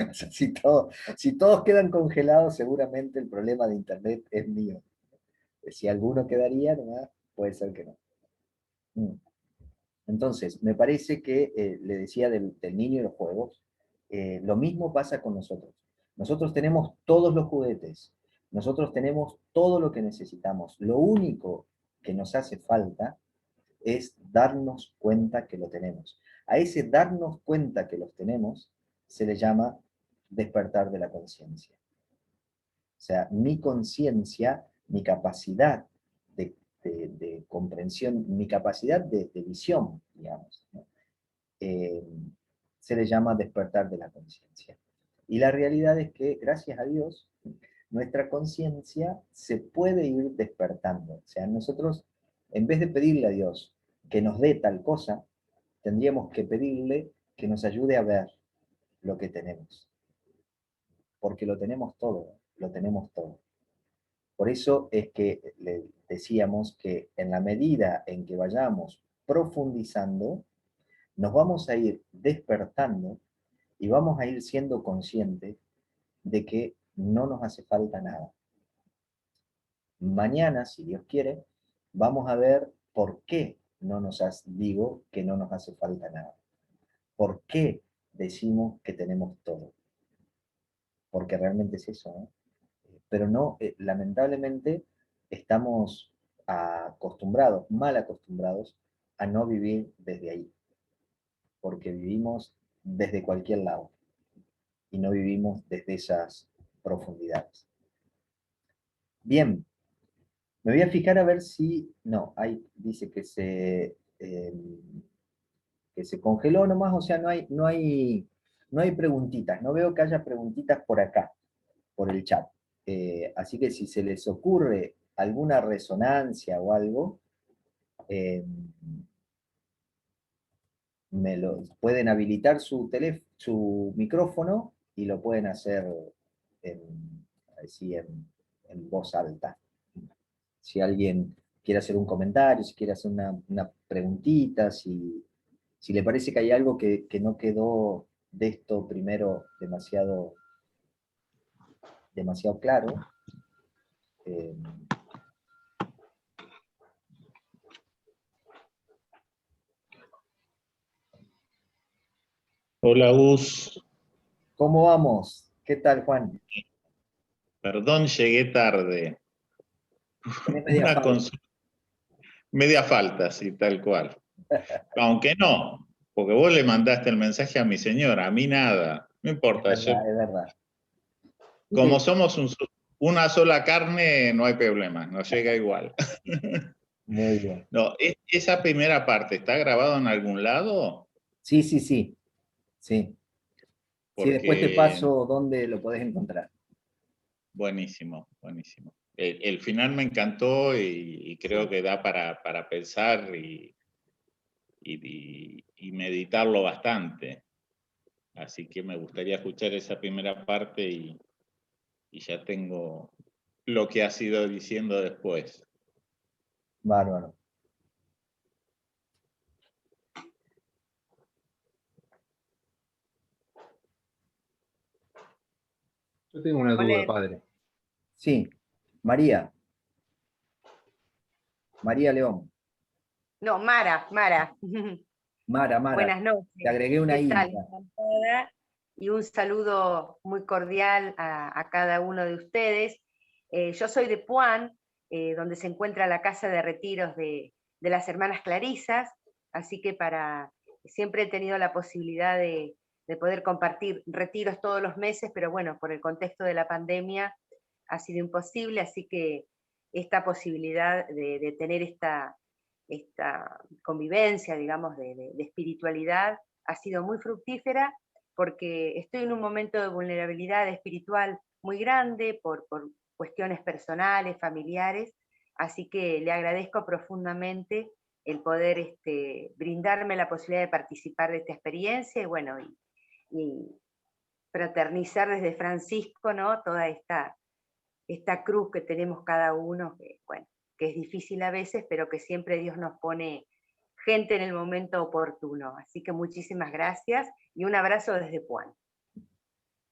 [SPEAKER 1] O sea, si todos quedan congelados, seguramente el problema de Internet es mío. Si alguno quedaría, nomás, puede ser que no. Mm. Entonces, me parece que, le decía del niño y los juegos, lo mismo pasa con nosotros. Nosotros tenemos todos los juguetes, nosotros tenemos todo lo que necesitamos. Lo único que nos hace falta es darnos cuenta que lo tenemos. A ese darnos cuenta que los tenemos se le llama despertar de la conciencia. O sea, mi conciencia, mi capacidad de comprensión, mi capacidad de visión, digamos, ¿no? Eh, se le llama despertar de la conciencia. Y la realidad es que, gracias a Dios, nuestra conciencia se puede ir despertando. O sea, nosotros, en vez de pedirle a Dios que nos dé tal cosa, tendríamos que pedirle que nos ayude a ver lo que tenemos. Porque lo tenemos todo, lo tenemos todo. Por eso es que le decíamos que en la medida en que vayamos profundizando, nos vamos a ir despertando y vamos a ir siendo conscientes de que no nos hace falta nada. Mañana, si Dios quiere, vamos a ver por qué digo que no nos hace falta nada. ¿Por qué decimos que tenemos todo? Porque realmente es eso, ¿no? Pero no, lamentablemente estamos acostumbrados, mal acostumbrados, a no vivir desde ahí, porque vivimos desde cualquier lado y no vivimos desde esas profundidades. Bien, me voy a fijar a ver si, no, ahí dice que se congeló nomás, o sea, no hay preguntitas, no veo que haya preguntitas por acá, por el chat. Así que si se les ocurre alguna resonancia o algo, eh, pueden habilitar su micrófono y lo pueden hacer así en voz alta. Si alguien quiere hacer un comentario, si quiere hacer una preguntita, si le parece que hay algo que no quedó de esto primero demasiado claro. eh,
[SPEAKER 6] Hola Gus,
[SPEAKER 1] ¿Cómo vamos? ¿Qué tal, Juan?
[SPEAKER 6] perdón, llegué tarde.
[SPEAKER 1] Tenés media
[SPEAKER 6] Una
[SPEAKER 1] falta.
[SPEAKER 6] media falta, sí, tal cual. Aunque no, porque vos le mandaste el mensaje a mi señora, a mí nada. No importa,
[SPEAKER 1] Es verdad.
[SPEAKER 6] como
[SPEAKER 1] Sí,
[SPEAKER 6] somos una sola carne, no hay problema, nos llega igual.
[SPEAKER 1] muy bien.
[SPEAKER 6] No, esa primera parte, ¿está grabado en algún lado?
[SPEAKER 1] Sí, sí, sí. Sí. Sí, después te
[SPEAKER 6] Porque,
[SPEAKER 1] paso dónde lo podés encontrar.
[SPEAKER 6] buenísimo, buenísimo. El final me encantó y creo que da para pensar y meditarlo bastante. Así que me gustaría escuchar esa primera parte y ya tengo lo que has ido diciendo después.
[SPEAKER 1] Bárbaro.
[SPEAKER 7] Yo tengo una duda,
[SPEAKER 8] Hola.
[SPEAKER 7] padre.
[SPEAKER 1] Sí, María León.
[SPEAKER 8] No, Mara.
[SPEAKER 1] Mara,
[SPEAKER 8] Buenas
[SPEAKER 1] te
[SPEAKER 8] noches.
[SPEAKER 1] agregué una
[SPEAKER 8] ¿Qué
[SPEAKER 1] I
[SPEAKER 8] tal?
[SPEAKER 1] ya.
[SPEAKER 8] Encantada. Y un saludo muy cordial a cada uno de ustedes. Yo soy de Puan, donde se encuentra la casa de retiros de las hermanas Clarisas, así que siempre he tenido la posibilidad de poder compartir retiros todos los meses, pero bueno, por el contexto de la pandemia ha sido imposible, así que esta posibilidad de tener esta convivencia, digamos, de espiritualidad, ha sido muy fructífera porque estoy en un momento de vulnerabilidad espiritual muy grande por cuestiones personales, familiares, así que le agradezco profundamente el poder brindarme la posibilidad de participar de esta experiencia y bueno, y fraternizar desde Francisco, ¿no? Toda esta cruz que tenemos cada uno, que, bueno, que es difícil a veces, pero que siempre Dios nos pone gente en el momento oportuno. Así que muchísimas gracias y un abrazo desde Puan.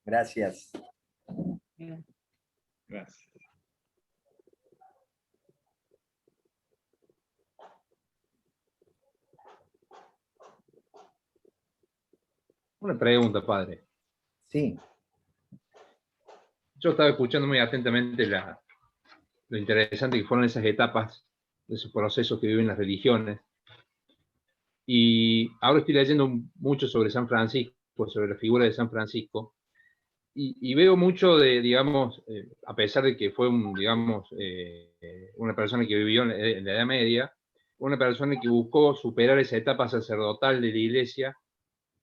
[SPEAKER 1] Gracias.
[SPEAKER 6] Gracias.
[SPEAKER 7] Una pregunta, padre.
[SPEAKER 1] Sí.
[SPEAKER 7] Yo estaba escuchando muy atentamente lo interesante que fueron esas etapas, esos procesos que viven las religiones. Y ahora estoy leyendo mucho sobre San Francisco, sobre la figura de San Francisco, y veo mucho de, digamos, a pesar de que fue una persona que vivió en la Edad Media, una persona que buscó superar esa etapa sacerdotal de la Iglesia,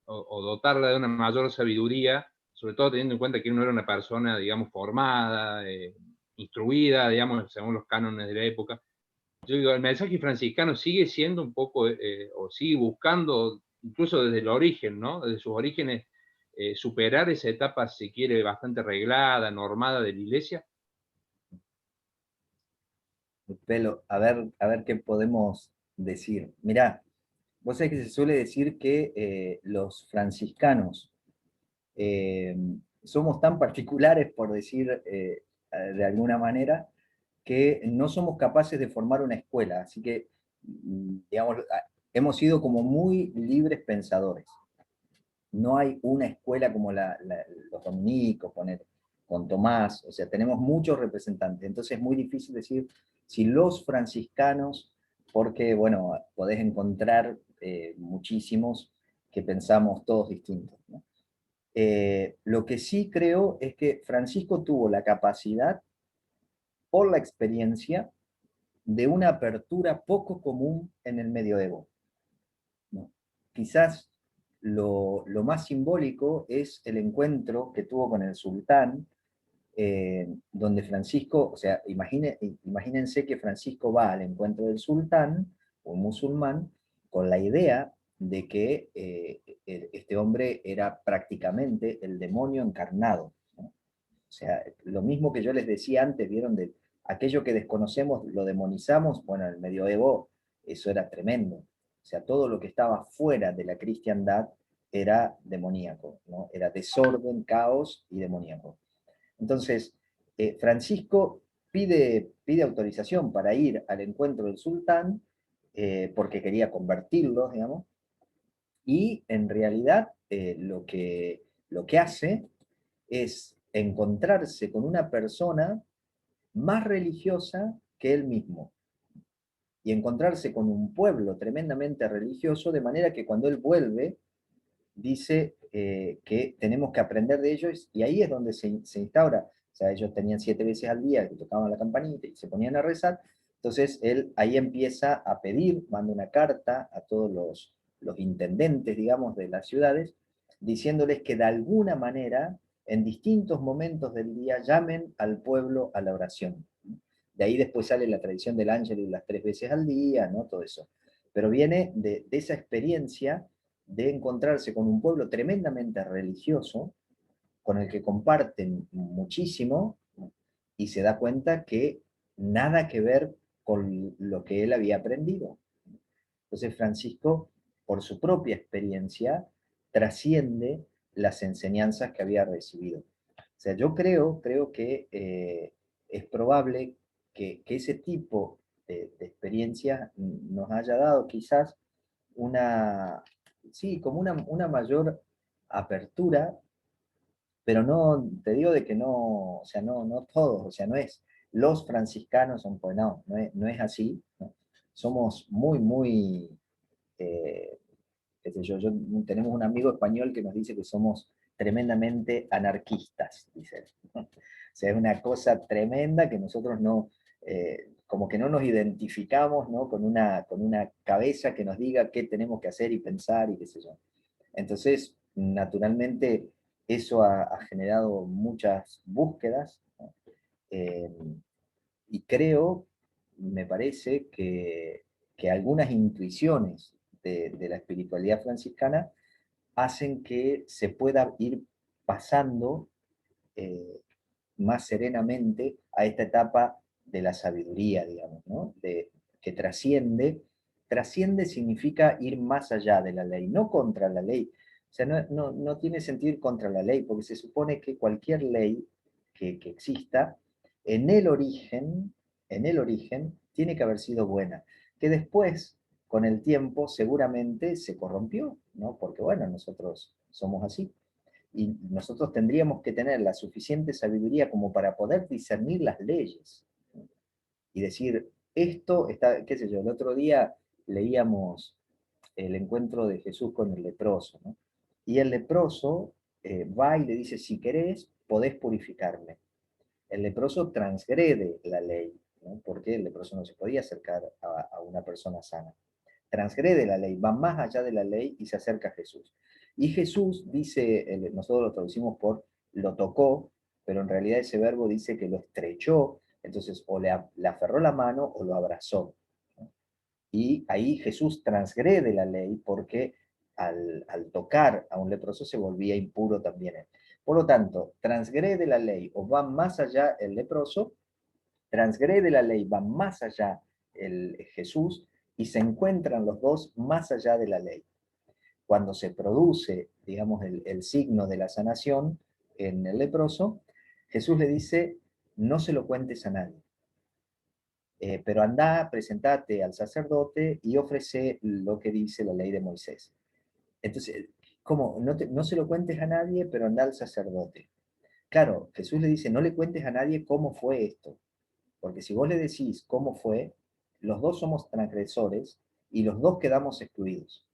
[SPEAKER 7] o dotarla de una mayor sabiduría, sobre todo teniendo en cuenta que uno era una persona, digamos, formada, instruida, digamos, según los cánones de la época. Yo digo, el mensaje franciscano sigue siendo un poco, o sigue buscando, incluso desde el origen, ¿no? Desde sus orígenes, superar esa etapa, si quiere, bastante reglada, normada de la Iglesia.
[SPEAKER 1] Pelo, a ver qué podemos decir. Mirá, vos sabés que se suele decir que los franciscanos somos tan particulares, por decir de alguna manera, que no somos capaces de formar una escuela. Así que, digamos, hemos sido como muy libres pensadores. No hay una escuela como los dominicos, con Tomás, o sea, tenemos muchos representantes. Entonces es muy difícil decir si los franciscanos, porque, bueno, podés encontrar muchísimos que pensamos todos distintos, ¿no? Lo que sí creo es que Francisco tuvo la capacidad, por la experiencia, de una apertura poco común en el medioevo, ¿no? Quizás lo más simbólico es el encuentro que tuvo con el sultán, donde Francisco, o sea, imagínense que Francisco va al encuentro del sultán, un musulmán, con la idea de que este hombre era prácticamente el demonio encarnado, ¿no? O sea, lo mismo que yo les decía antes, vieron, de aquello que desconocemos lo demonizamos. Bueno, en el medioevo eso era tremendo. O sea, todo lo que estaba fuera de la cristiandad era demoníaco, ¿no? Era desorden, caos y demoníaco. Entonces, Francisco pide autorización para ir al encuentro del sultán, porque quería convertirlos, digamos, y en realidad lo que hace es encontrarse con una persona más religiosa que él mismo, y encontrarse con un pueblo tremendamente religioso, de manera que cuando él vuelve, dice que tenemos que aprender de ellos, y ahí es donde se instaura. O sea, ellos tenían 7 veces al día que tocaban la campanita y se ponían a rezar. Entonces él ahí empieza a pedir, manda una carta a todos los intendentes, digamos, de las ciudades, diciéndoles que de alguna manera, en distintos momentos del día, llamen al pueblo a la oración. De ahí después sale la tradición del ángel y las 3 veces al día, ¿no? Todo eso. Pero viene de esa experiencia de encontrarse con un pueblo tremendamente religioso, con el que comparten muchísimo, y se da cuenta que nada que ver con lo que él había aprendido. Entonces Francisco, por su propia experiencia, trasciende las enseñanzas que había recibido. O sea, yo creo que es probable que ese tipo de experiencia nos haya dado quizás sí, como una mayor apertura, pero no, te digo de que no, o sea, no todos, o sea, no es los franciscanos son, pues no es así, ¿no? Somos muy, qué sé yo, tenemos un amigo español que nos dice que somos tremendamente anarquistas, dice. O sea, es una cosa tremenda que nosotros no, como que no nos identificamos, ¿no? Con una cabeza que nos diga qué tenemos que hacer y pensar y qué sé yo. Entonces, naturalmente, eso ha generado muchas búsquedas, ¿no? Eh, y creo, me parece, que algunas intuiciones de la espiritualidad franciscana hacen que se pueda ir pasando eh, más serenamente a esta etapa de la sabiduría, digamos, ¿no? Que trasciende. Trasciende significa ir más allá de la ley, no contra la ley. O sea, no tiene sentido ir contra la ley, porque se supone que cualquier ley que exista, en el origen, tiene que haber sido buena, que después, con el tiempo, seguramente se corrompió, ¿no? Porque bueno, nosotros somos así. Y nosotros tendríamos que tener la suficiente sabiduría como para poder discernir las leyes, ¿no? Y decir, esto está, qué sé yo, el otro día leíamos el encuentro de Jesús con el leproso, ¿no? Y el leproso va y le dice, si querés, podés purificarme. El leproso transgrede la ley, ¿no? Porque el leproso no se podía acercar a una persona sana. Transgrede la ley, va más allá de la ley y se acerca a Jesús. Y Jesús dice, nosotros lo traducimos por lo tocó, pero en realidad ese verbo dice que lo estrechó, entonces o le aferró la mano o lo abrazó, ¿no? Y ahí Jesús transgrede la ley porque al tocar a un leproso se volvía impuro también él. Por lo tanto, transgrede la ley o va más allá el leproso, transgrede la ley, va más allá el Jesús y se encuentran los dos más allá de la ley. Cuando se produce, digamos, el signo de la sanación en el leproso, Jesús le dice, no se lo cuentes a nadie. Pero anda, presentate al sacerdote y ofrece lo que dice la ley de Moisés. Entonces, ¿cómo? No se lo cuentes a nadie, pero anda al sacerdote. Claro, Jesús le dice, no le cuentes a nadie cómo fue esto, porque si vos le decís cómo fue, los dos somos transgresores y los dos quedamos excluidos.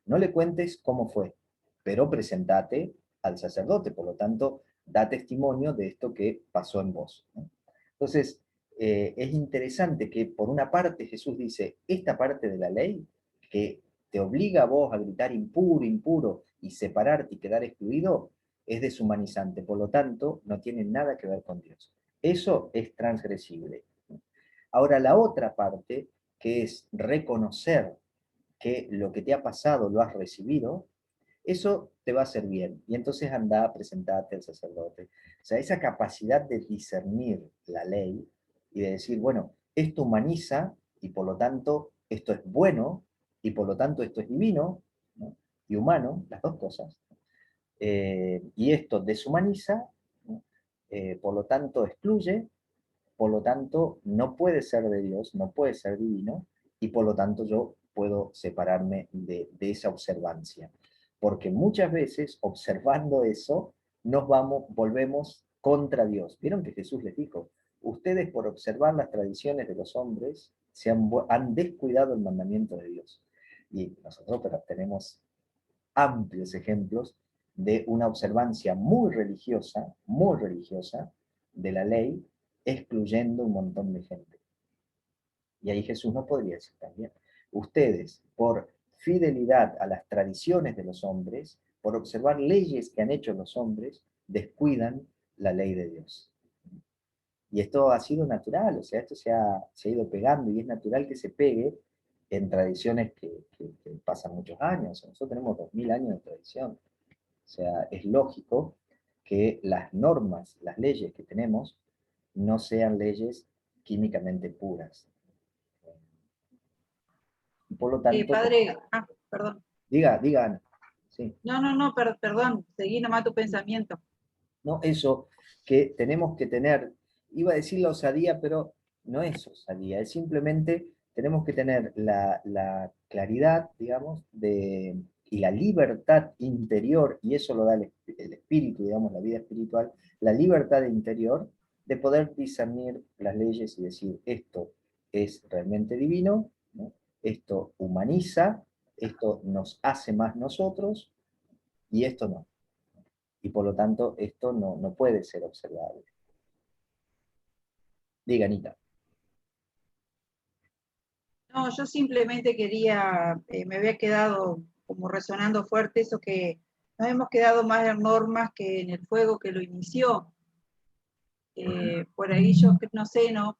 [SPEAKER 1] No le cuentes cómo fue, pero presentate al sacerdote, por lo tanto, da testimonio de esto que pasó en vos, ¿no? Entonces, es interesante que por una parte Jesús dice, esta parte de la ley que te obliga a vos a gritar impuro, impuro, y separarte y quedar excluido, es deshumanizante, por lo tanto, no tiene nada que ver con Dios. Eso es transgresible. Ahora, la otra parte, que es reconocer que lo que te ha pasado lo has recibido, eso te va a hacer bien. Y entonces anda a presentarte al sacerdote. O sea, esa capacidad de discernir la ley y de decir, bueno, esto humaniza y por lo tanto esto es bueno y por lo tanto esto es divino, ¿no? Y humano, las dos cosas. Y esto deshumaniza, ¿no? Por lo tanto excluye, por lo tanto no puede ser de Dios, no puede ser divino, y por lo tanto yo puedo separarme de esa observancia. Porque muchas veces, observando eso, volvemos contra Dios. ¿Vieron que Jesús les dijo? Ustedes por observar las tradiciones de los hombres han descuidado el mandamiento de Dios. Y nosotros pero tenemos amplios ejemplos de una observancia muy religiosa de la ley, excluyendo un montón de gente. Y ahí Jesús no podría decir también, ustedes por fidelidad a las tradiciones de los hombres, por observar leyes que han hecho los hombres, descuidan la ley de Dios. Y esto ha sido natural, o sea, esto se ha ido pegando y es natural que se pegue en tradiciones que pasan muchos años. Nosotros tenemos 2000 años de tradición. O sea, es lógico que las normas, las leyes que tenemos, no sean leyes químicamente puras. Por lo tanto...
[SPEAKER 9] Padre, perdón.
[SPEAKER 1] Diga, Ana. Sí.
[SPEAKER 9] No, perdón, seguí nomás tu pensamiento.
[SPEAKER 1] No, eso, que tenemos que tener, iba a decir la osadía, pero no es osadía, es simplemente tenemos que tener la claridad, digamos, y la libertad interior, y eso lo da el espíritu, digamos, la vida espiritual, la libertad interior de poder discernir las leyes y decir, esto es realmente divino, ¿no? Esto humaniza, esto nos hace más nosotros, y esto no. Y por lo tanto, esto no puede ser observable. Diga, Anita.
[SPEAKER 9] No, yo simplemente quería, me había quedado como resonando fuerte eso que nos hemos quedado más en normas que en el fuego que lo inició. Por ahí yo no sé, ¿no?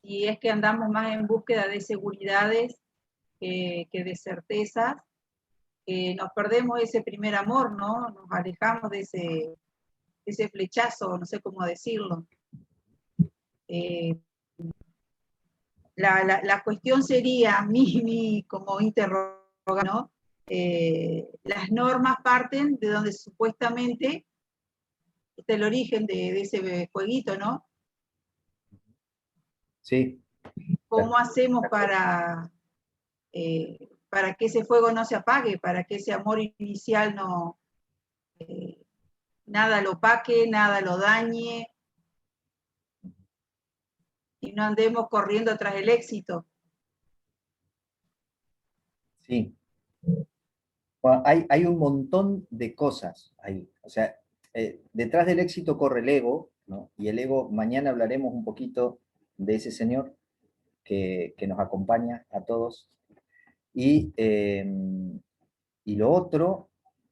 [SPEAKER 9] Y es que andamos más en búsqueda de seguridades que de certezas. Nos perdemos ese primer amor, ¿no? Nos alejamos de ese flechazo, no sé cómo decirlo. La cuestión sería, como interrogante, ¿no? las normas parten de donde supuestamente está el origen de ese jueguito, ¿no?
[SPEAKER 1] Sí.
[SPEAKER 9] ¿Cómo hacemos para que ese fuego no se apague, para que ese amor inicial no, nada lo opaque, nada lo dañe, y no andemos corriendo tras el éxito?
[SPEAKER 1] Sí. Bueno, hay un montón de cosas ahí. O sea, detrás del éxito corre el ego, ¿no? Y el ego, mañana hablaremos un poquito de ese señor que nos acompaña a todos. Y lo otro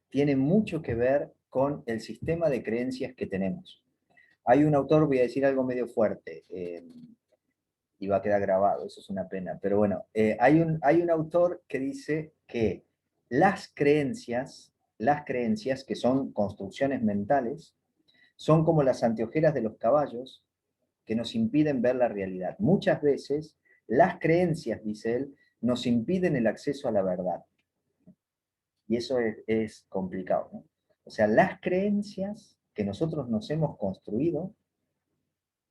[SPEAKER 1] tiene mucho que ver con el sistema de creencias que tenemos. Hay un autor, voy a decir algo medio fuerte, y va a quedar grabado, eso es una pena, pero bueno, hay un autor que dice que las creencias que son construcciones mentales, son como las anteojeras de los caballos que nos impiden ver la realidad. Muchas veces las creencias, dice él, nos impiden el acceso a la verdad. Y eso es complicado, ¿no? O sea, las creencias que nosotros nos hemos construido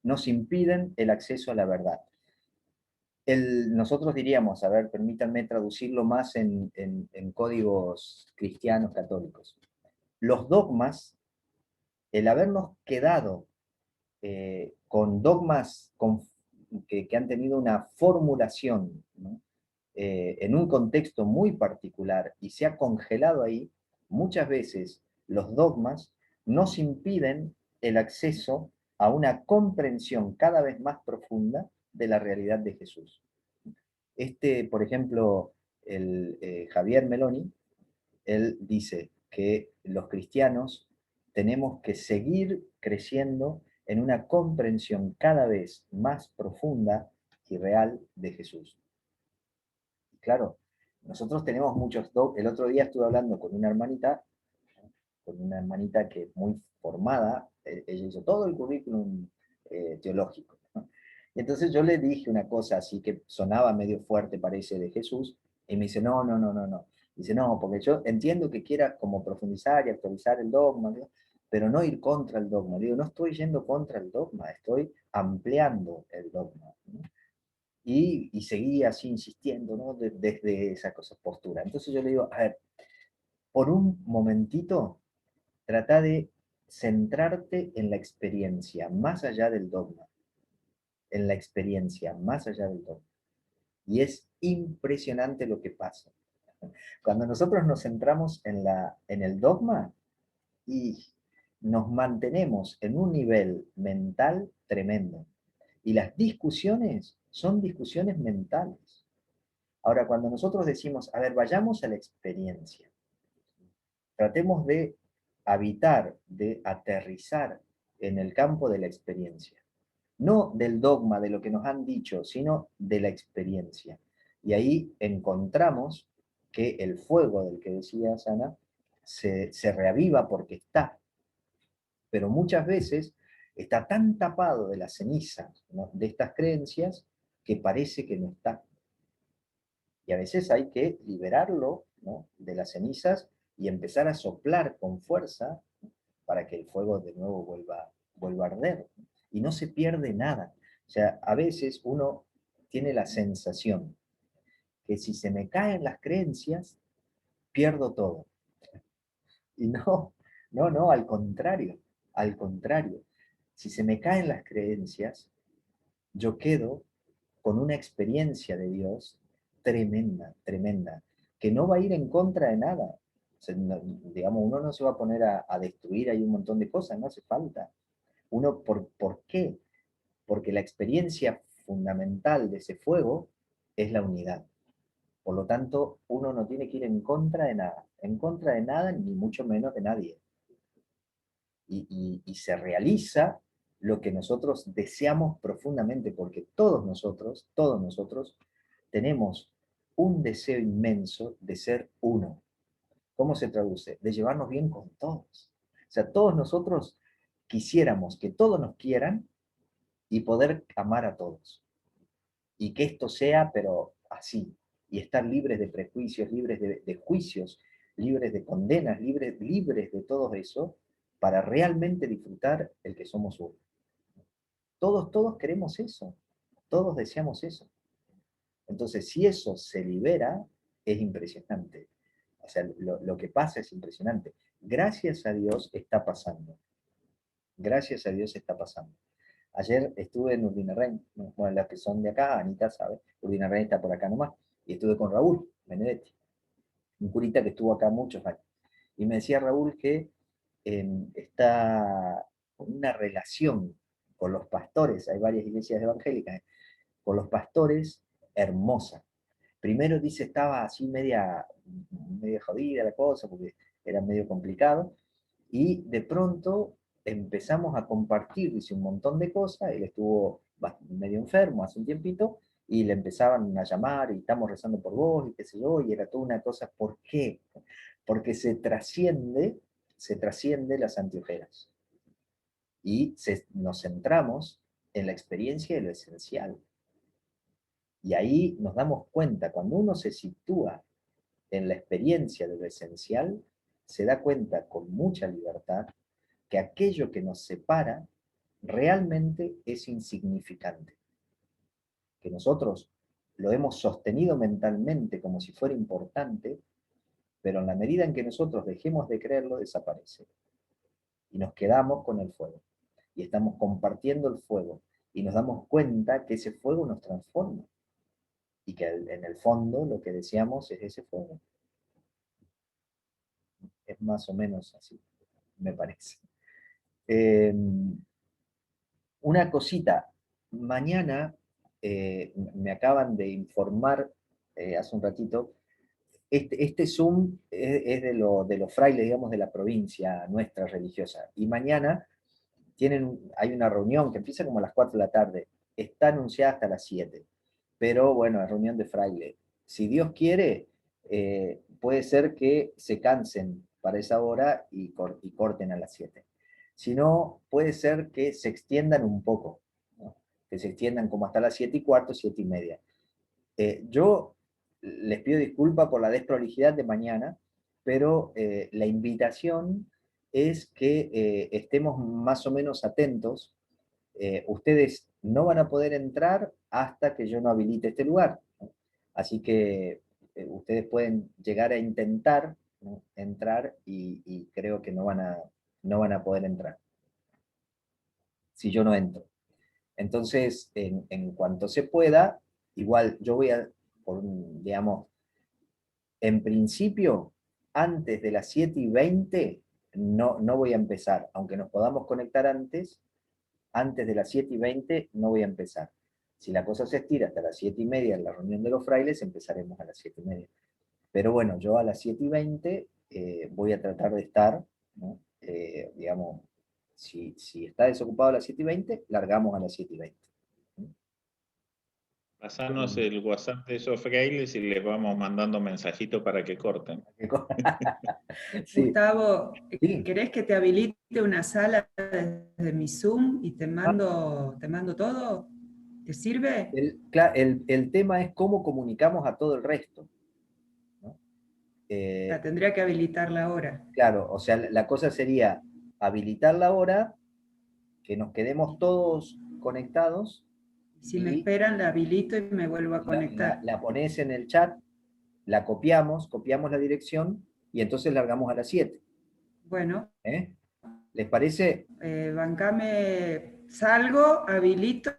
[SPEAKER 1] nos impiden el acceso a la verdad. Nosotros diríamos, a ver, permítanme traducirlo más en códigos cristianos católicos. Los dogmas, el habernos quedado con dogmas que han tenido una formulación, ¿no? En un contexto muy particular y se ha congelado ahí, muchas veces los dogmas nos impiden el acceso a una comprensión cada vez más profunda de la realidad de Jesús. Por ejemplo, Javier Meloni, él dice que los cristianos tenemos que seguir creciendo en una comprensión cada vez más profunda y real de Jesús. Claro, nosotros tenemos muchos dogmas. El otro día estuve hablando con una hermanita que es muy formada, ella hizo todo el currículum teológico, ¿no? Y entonces yo le dije una cosa así que sonaba medio fuerte, parece, de Jesús, y me dice, no, no, no, no, no. Dice, no, porque yo entiendo que quieras como profundizar y actualizar el dogma, ¿no? Pero no ir contra el dogma. Digo, no estoy yendo contra el dogma, estoy ampliando el dogma, ¿no? Y seguía así insistiendo, ¿no? Desde esa postura. Entonces yo le digo, a ver, por un momentito, trata de centrarte en la experiencia, más allá del dogma. En la experiencia, más allá del dogma. Y es impresionante lo que pasa. Cuando nosotros nos centramos en el dogma y nos mantenemos en un nivel mental tremendo. Y las discusiones son discusiones mentales. Ahora, cuando nosotros decimos, a ver, vayamos a la experiencia, tratemos de habitar, de aterrizar en el campo de la experiencia. No del dogma, de lo que nos han dicho, sino de la experiencia. Y ahí encontramos que el fuego del que decía Sana se reaviva porque está. Pero muchas veces está tan tapado de las cenizas, ¿no?, de estas creencias, que parece que no está. Y a veces hay que liberarlo, ¿no?, de las cenizas y empezar a soplar con fuerza, ¿no?, para que el fuego de nuevo vuelva a arder, ¿no? Y no se pierde nada. O sea, a veces uno tiene la sensación que si se me caen las creencias, pierdo todo. Y no, no, no, al contrario, al contrario. Si se me caen las creencias, yo quedo con una experiencia de Dios tremenda, tremenda, que no va a ir en contra de nada. O sea, digamos, uno no se va a poner a destruir ahí un montón de cosas, no hace falta. ¿Por qué? Porque la experiencia fundamental de ese fuego es la unidad. Por lo tanto, uno no tiene que ir en contra de nada, ni mucho menos de nadie. Y se realiza lo que nosotros deseamos profundamente, porque todos nosotros tenemos un deseo inmenso de ser uno. ¿Cómo se traduce? De llevarnos bien con todos. O sea, todos nosotros quisiéramos que todos nos quieran y poder amar a todos. Y que esto sea, pero así. y estar libres de prejuicios, libres de juicios, libres de condenas, libres de todo eso, para realmente disfrutar el que somos uno. Todos queremos eso, todos deseamos eso. Entonces, si eso se libera, es impresionante. O sea, lo que pasa es impresionante. Gracias a Dios está pasando. Gracias a Dios está pasando. Ayer estuve en Urdinarren, bueno, las que son de acá, Anita sabe, Urdinarren está por acá nomás, y estuve con Raúl Benedetti, un curita que estuvo acá muchos años. Y me decía Raúl que está con una relación con los pastores, hay varias iglesias evangélicas, con los pastores hermosa. Primero dice estaba así media jodida la cosa, porque era medio complicado, y de pronto empezamos a compartir, dice, un montón de cosas, él estuvo medio enfermo hace un tiempito, y le empezaban a llamar, y estamos rezando por vos, y qué sé yo, y era toda una cosa. ¿Por qué? Porque se trasciende las anteojeras, y nos centramos en la experiencia de lo esencial. Y ahí nos damos cuenta, cuando uno se sitúa en la experiencia de lo esencial, se da cuenta con mucha libertad que aquello que nos separa realmente es insignificante. Que nosotros lo hemos sostenido mentalmente como si fuera importante, pero en la medida en que nosotros dejemos de creerlo, desaparece. Y nos quedamos con el fuego. Y estamos compartiendo el fuego. Y nos damos cuenta que ese fuego nos transforma. Y que en el fondo lo que deseamos es ese fuego. Es más o menos así, me parece. Una cosita, mañana me acaban de informar hace un ratito, este Zoom es de los frailes, digamos, de la provincia nuestra religiosa, y mañana hay una reunión que empieza como a las 4 de la tarde, está anunciada hasta las 7, pero bueno, es reunión de frailes. Si Dios quiere, puede ser que se cansen para esa hora y corten a las 7. Si no, puede ser que se extiendan un poco, ¿no? Que se extiendan como hasta las 7:15, 7:30. Yo les pido disculpas por la desprolijidad de mañana, pero la invitación es que estemos más o menos atentos. Ustedes no van a poder entrar hasta que yo no habilite este lugar, ¿no? Así que ustedes pueden llegar a intentar, ¿no?, entrar y creo que no van a poder entrar si yo no entro. Entonces, en cuanto se pueda, igual yo voy a, digamos, en principio, antes de las 7:20, no voy a empezar. Aunque nos podamos conectar antes de las 7:20 no voy a empezar. Si la cosa se estira hasta las 7:30 en la reunión de los frailes, empezaremos a las 7:30. Pero bueno, yo a las 7:20 voy a tratar de estar, ¿no? Digamos, si está desocupado a las 7:20, largamos a las 7:20.
[SPEAKER 6] Pasanos el WhatsApp de esos frailes y les vamos mandando mensajitos para que corten.
[SPEAKER 1] Sí.
[SPEAKER 10] Gustavo,
[SPEAKER 1] Sí.
[SPEAKER 10] ¿querés que te habilite una sala desde mi Zoom y te mando todo? ¿Te sirve?
[SPEAKER 1] El tema es cómo comunicamos a todo el resto, ¿no?
[SPEAKER 10] La tendría que habilitarla ahora.
[SPEAKER 1] Claro, o sea, la cosa sería habilitarla ahora, que nos quedemos todos conectados.
[SPEAKER 10] Si me esperan, la habilito y me vuelvo a conectar.
[SPEAKER 1] La pones en el chat, la copiamos la dirección y entonces largamos a las 7.
[SPEAKER 10] Bueno.
[SPEAKER 1] ¿Les parece?
[SPEAKER 10] Bancame, salgo, habilito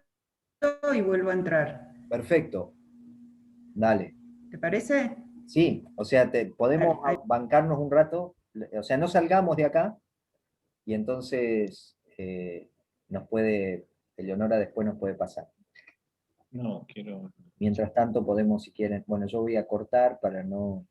[SPEAKER 10] y vuelvo a entrar.
[SPEAKER 1] Perfecto. Dale.
[SPEAKER 10] ¿Te parece?
[SPEAKER 1] Sí, o sea, podemos bancarnos un rato, o sea, no salgamos de acá y entonces Eleonora después nos puede pasar.
[SPEAKER 6] No, quiero...
[SPEAKER 1] Mientras tanto podemos, si quieren, bueno, yo voy a cortar para no